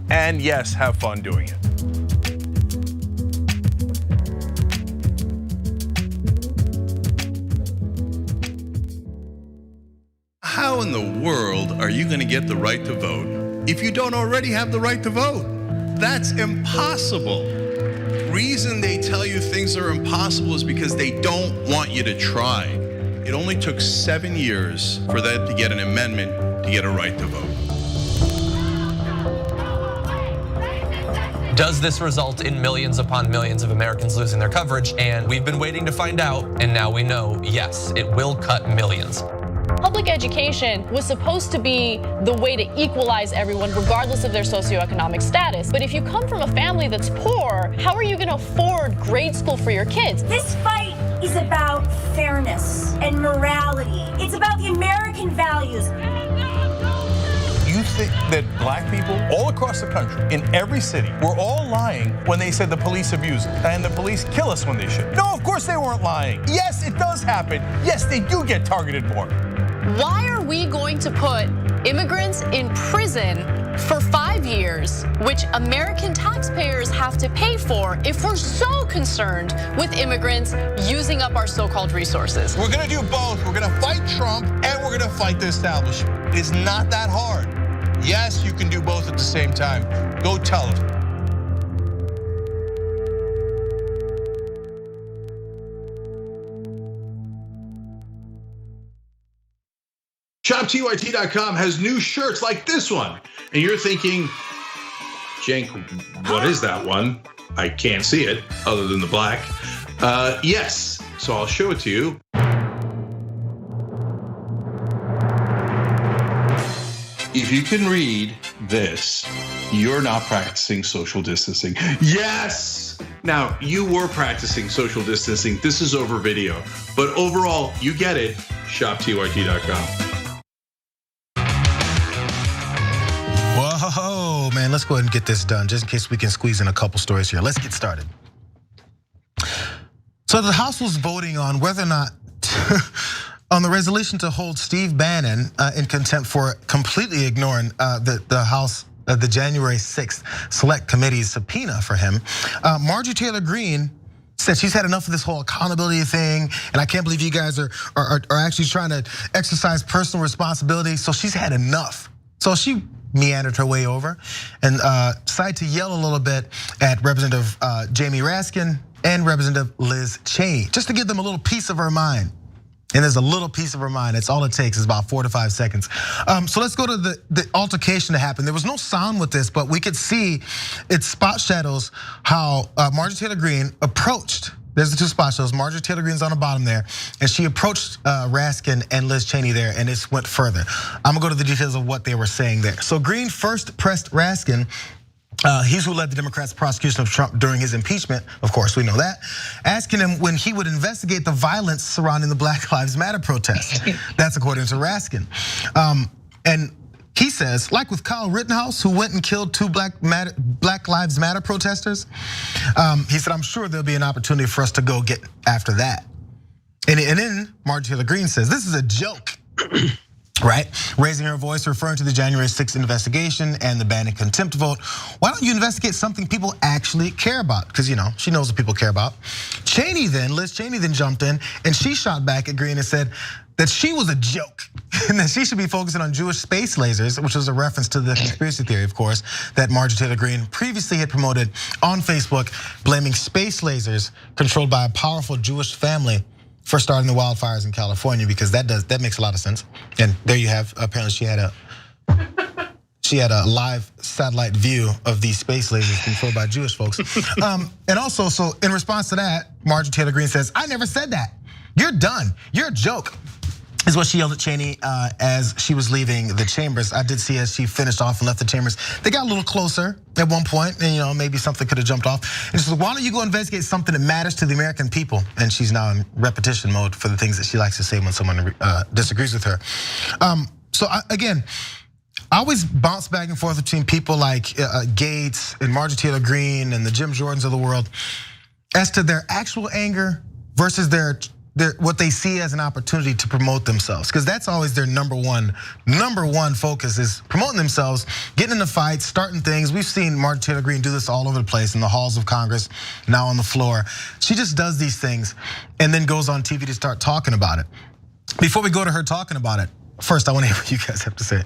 and yes, have fun doing it. How in the world are you going to get the right to vote if you don't already have the right to vote? That's impossible. Reason they tell you things are impossible is because they don't want you to try. It only took 7 years for that to get an amendment to get a right to vote. Does this result in millions upon millions of Americans losing their coverage? And we've been waiting to find out, and now we know, yes, it will cut millions. Public education was supposed to be the way to equalize everyone regardless of their socioeconomic status. But if you come from a family that's poor, how are you gonna afford grade school for your kids? This fight is about fairness and morality. It's about the American values. You think that black people all across the country, in every city, were all lying when they said the police abuse us and the police kill us when they should? No, of course they weren't lying. Yes, it does happen. Yes, they do get targeted more. Why are we going to put immigrants in prison for 5 years, which American taxpayers have to pay for, if we're so concerned with immigrants using up our so-called resources? We're gonna do both. We're gonna fight Trump and we're gonna fight the establishment. It's not that hard. Yes, you can do both at the same time. Go tell them. ShopTYT.com has new shirts like this one. And you're thinking, Cenk, what is that one? I can't see it other than the black. Yes, so I'll show it to you. If you can read this, you're not practicing social distancing. Yes! Now, you were practicing social distancing. This is over video. But overall, you get it. ShopTYT.com. Whoa, man, let's go ahead and get this done just in case we can squeeze in a couple stories here. Let's get started. So the House was voting on whether or not, on the resolution to hold Steve Bannon in contempt for completely ignoring the House, the January 6th Select Committee's subpoena for him. Marjorie Taylor Greene said she's had enough of this whole accountability thing, and I can't believe you guys are actually trying to exercise personal responsibility. So she's had enough. So she meandered her way over and decided to yell a little bit at Representative Jamie Raskin and Representative Liz Cheney, just to give them a little piece of her mind. And there's a little piece of her mind. It's all it takes is about 4 to 5 seconds. So let's go to the altercation that happened. There was no sound with this, but we could see it spot shadows how Marjorie Taylor Greene approached. There's the 2 spot shadows. Marjorie Taylor Greene's on the bottom there, and she approached Raskin and Liz Cheney there, and this went further. I'm gonna go to the details of what they were saying there. So Greene first pressed Raskin. He's who led the Democrats' prosecution of Trump during his impeachment, of course, we know that, asking him when he would investigate the violence surrounding the Black Lives Matter protests. That's according to Raskin. And he says, like with Kyle Rittenhouse, who went and killed 2 Black Lives Matter protesters, he said, I'm sure there'll be an opportunity for us to go get after that. And then Marjorie Taylor Greene says, this is a joke. right? Raising her voice, referring to the January 6th investigation and the ban and contempt vote. Why don't you investigate something people actually care about? Because, she knows what people care about. Liz Cheney then jumped in and she shot back at Green and said that she was a joke and that she should be focusing on Jewish space lasers, which was a reference to the conspiracy theory, of course, that Marjorie Taylor Greene previously had promoted on Facebook, blaming space lasers controlled by a powerful Jewish family for starting the wildfires in California, because that makes a lot of sense. And there you have, apparently she had a live satellite view of these space lasers controlled by Jewish folks. And also, so in response to that, Marjorie Taylor Greene says, "I never said that. You're done. You're a joke," is what she yelled at Cheney as she was leaving the chambers. I did see as she finished off and left the chambers, they got a little closer at one point, and maybe something could have jumped off. And she said, "Why don't you go investigate something that matters to the American people?" And she's now in repetition mode for the things that she likes to say when someone disagrees with her. So again, I always bounce back and forth between people like Gates and Marjorie Taylor Greene and the Jim Jordans of the world as to their actual anger versus their what they see as an opportunity to promote themselves, because that's always their number one focus, is promoting themselves, getting into fights, starting things. We've seen Marjorie Taylor Greene do this all over the place in the halls of Congress, now on the floor. She just does these things and then goes on TV to start talking about it. Before we go to her talking about it, first I want to hear what you guys have to say.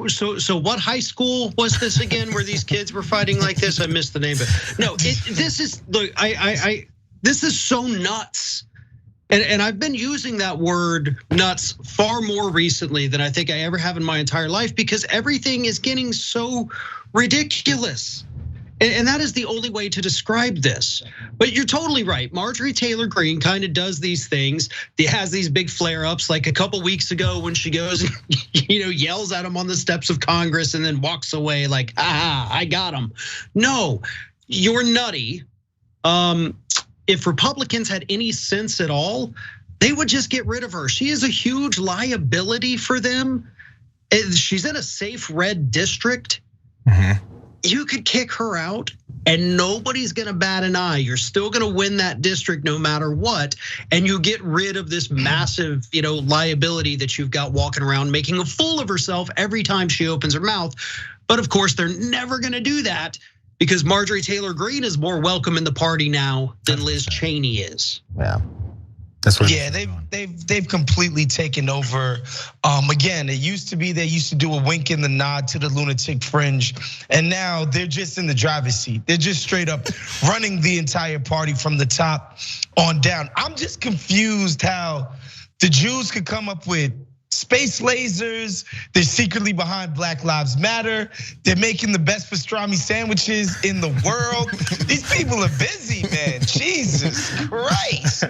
So what high school was this again, where these kids were fighting like this? I missed the name, but no, this is, look, this is so nuts. And I've been using that word nuts far more recently than I think I ever have in my entire life, because everything is getting so ridiculous. And that is the only way to describe this. But you're totally right. Marjorie Taylor Greene kind of does these things. She has these big flare-ups, like a couple weeks ago when she goes and yells at him on the steps of Congress and then walks away like, I got him. No, you're nutty. If Republicans had any sense at all, they would just get rid of her. She is a huge liability for them. She's in a safe red district. You could kick her out and nobody's gonna bat an eye. You're still gonna win that district no matter what. And you get rid of this massive, liability that you've got walking around making a fool of herself every time she opens her mouth. But of course, they're never gonna do that, because Marjorie Taylor Greene is more welcome in the party now than Liz Cheney is. Yeah. That's what. Yeah, they've completely taken over. Again, it used to be they used to do a wink and the nod to the lunatic fringe, and now they're just in the driver's seat. They're just straight up running the entire party from the top on down. I'm just confused how the Jews could come up with space lasers. They're secretly behind Black Lives Matter. They're making the best pastrami sandwiches in the world. These people are busy, man. Jesus Christ.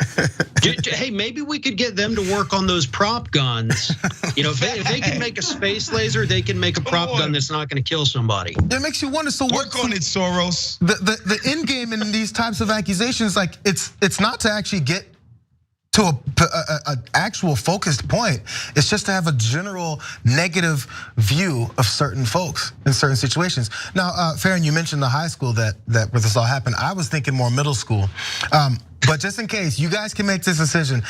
Hey, maybe we could get them to work on those prop guns. If they can make a space laser, they can make a prop gun that's not going to kill somebody. It makes you wonder. So work on it, Soros. The end game in these types of accusations, like it's not to actually get to a actual focused point. It's just to have a general negative view of certain folks in certain situations. Now, Farron, you mentioned the high school that where this all happened. I was thinking more middle school, but just in case you guys can make this decision.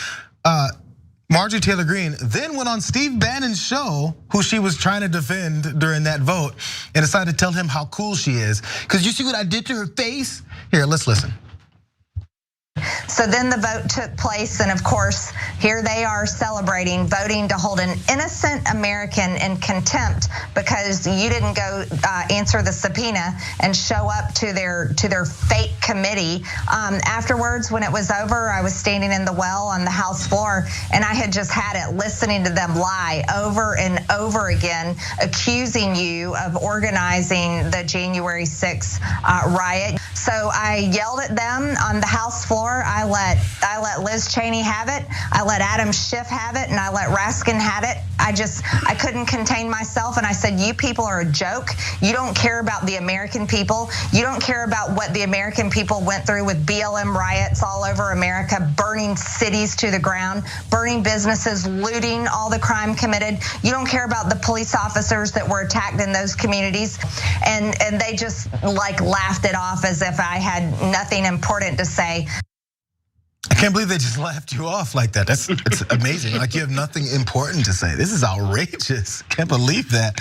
Marjorie Taylor Greene then went on Steve Bannon's show, who she was trying to defend during that vote, and decided to tell him how cool she is. Because you see what I did to her face? Here, let's listen. So then the vote took place, and of course, here they are celebrating, voting to hold an innocent American in contempt because you didn't go answer the subpoena and show up to their fake committee. Afterwards, when it was over, I was standing in the well on the House floor, and I had just had it listening to them lie over and over again, accusing you of organizing the January 6th riot. So I yelled at them on the House floor. I let Liz Cheney have it. I let Adam Schiff have it, and I let Raskin have it. I couldn't contain myself, and I said, you people are a joke. You don't care about the American people. You don't care about what the American people went through with BLM riots all over America, burning cities to the ground, burning businesses, looting, all the crime committed. You don't care about the police officers that were attacked in those communities. And they just like laughed it off as if I had nothing important to say. Can't believe they just laughed you off like that. It's amazing. Like you have nothing important to say. This is outrageous. Can't believe that.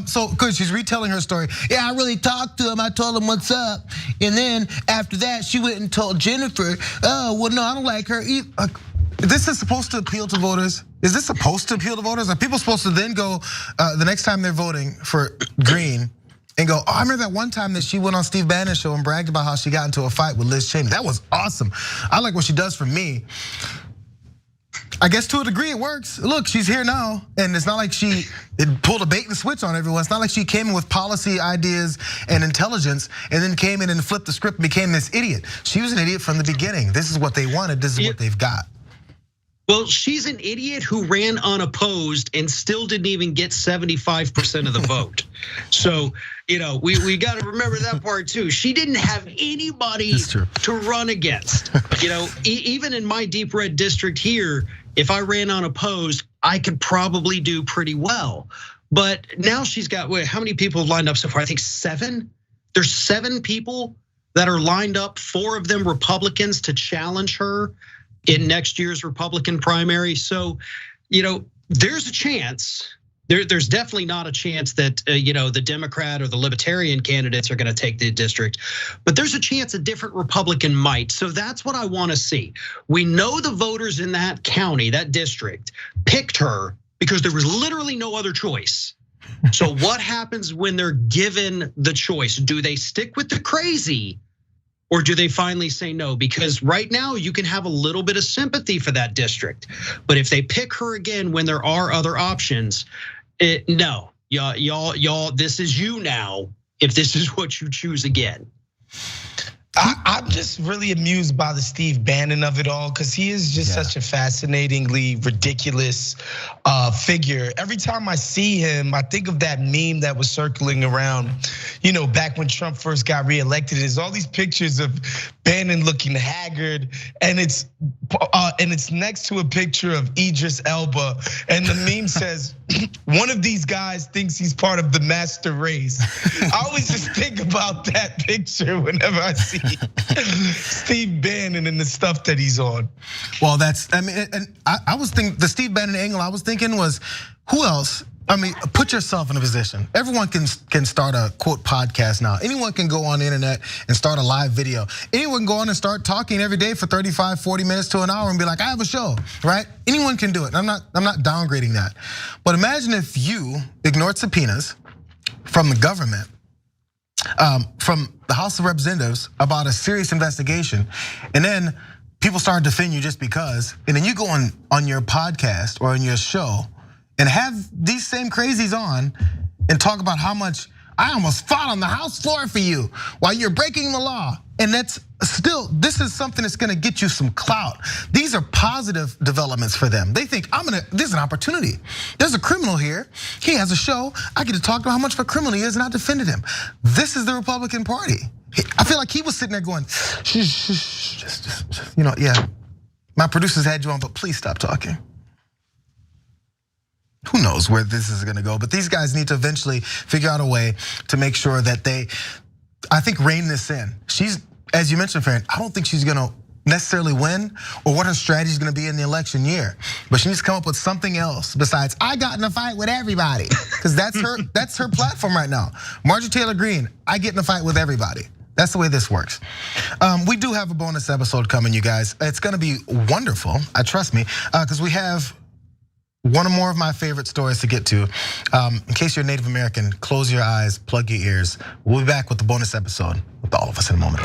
So good, she's retelling her story. Yeah, I really talked to him. I told him what's up. And then after that, she went and told Jennifer, oh, well, no, I don't like her. This is supposed to appeal to voters? Is this supposed to appeal to voters? Are people supposed to then go, the next time they're voting for Green, and go, oh, I remember that one time that she went on Steve Bannon's show and bragged about how she got into a fight with Liz Cheney. That was awesome. I like what she does for me. I guess to a degree it works. Look, she's here now, and it's not like she pulled a bait and switch on everyone. It's not like she came in with policy ideas and intelligence and then came in and flipped the script and became this idiot. She was an idiot from the beginning. This is what they wanted, this is what they've got. Well, she's an idiot who ran unopposed and still didn't even get 75% of the vote. So, we got to remember that part too. She didn't have anybody to run against. Even in my deep red district here, if I ran unopposed, I could probably do pretty well. But now she's got, how many people lined up so far? I think 7. There's 7 people that are lined up, 4 of them Republicans, to challenge her in next year's Republican primary. So, there's a chance. There's definitely not a chance that the Democrat or the Libertarian candidates are going to take the district, but there's a chance a different Republican might. So that's what I want to see. We know the voters in that county, that district, picked her because there was literally no other choice. So what happens when they're given the choice? Do they stick with the crazy? Or do they finally say no? Because right now you can have a little bit of sympathy for that district. But if they pick her again when there are other options, no, y'all, this is you now, if this is what you choose again. I'm just really amused by the Steve Bannon of it all, because he is just such a fascinatingly ridiculous figure. Every time I see him, I think of that meme that was circling around, back when Trump first got reelected. There's all these pictures of Bannon looking haggard, and it's next to a picture of Idris Elba, and the meme says, one of these guys thinks he's part of the master race. I always just think about that picture whenever I see Steve Bannon and the stuff that he's on. Well, I was thinking the Steve Bannon angle I was thinking was, who else? Put yourself in a position. Everyone can start a quote podcast now. Anyone can go on the internet and start a live video. Anyone can go on and start talking every day for 35, 40 minutes to an hour and be like, I have a show, right? Anyone can do it. I'm not downgrading that. But imagine if you ignored subpoenas from the government, from the House of Representatives about a serious investigation, and then people started to defend you just because, and then you go on your podcast or on your show and have these same crazies on and talk about how much I almost fought on the House floor for you while you're breaking the law. And that's still, this is something that's gonna get you some clout. These are positive developments for them. They think, there's an opportunity. There's a criminal here, he has a show, I get to talk about how much of a criminal he is and I defended him. This is the Republican Party. I feel like he was sitting there going, yeah. My producers had you on, but please stop talking. Who knows where this is gonna go, but these guys need to eventually figure out a way to make sure that they, I think, rein this in. She's, as you mentioned, Farron, I don't think she's gonna necessarily win or what her strategy is gonna be in the election year. But she needs to come up with something else besides, I got in a fight with everybody. Because that's her platform right now. Marjorie Taylor Greene, I get in a fight with everybody. That's the way this works. We do have a bonus episode coming, you guys. It's gonna be wonderful, trust me, because we have one or more of my favorite stories to get to. In case you're a Native American, close your eyes, plug your ears. We'll be back with the bonus episode with all of us in a moment.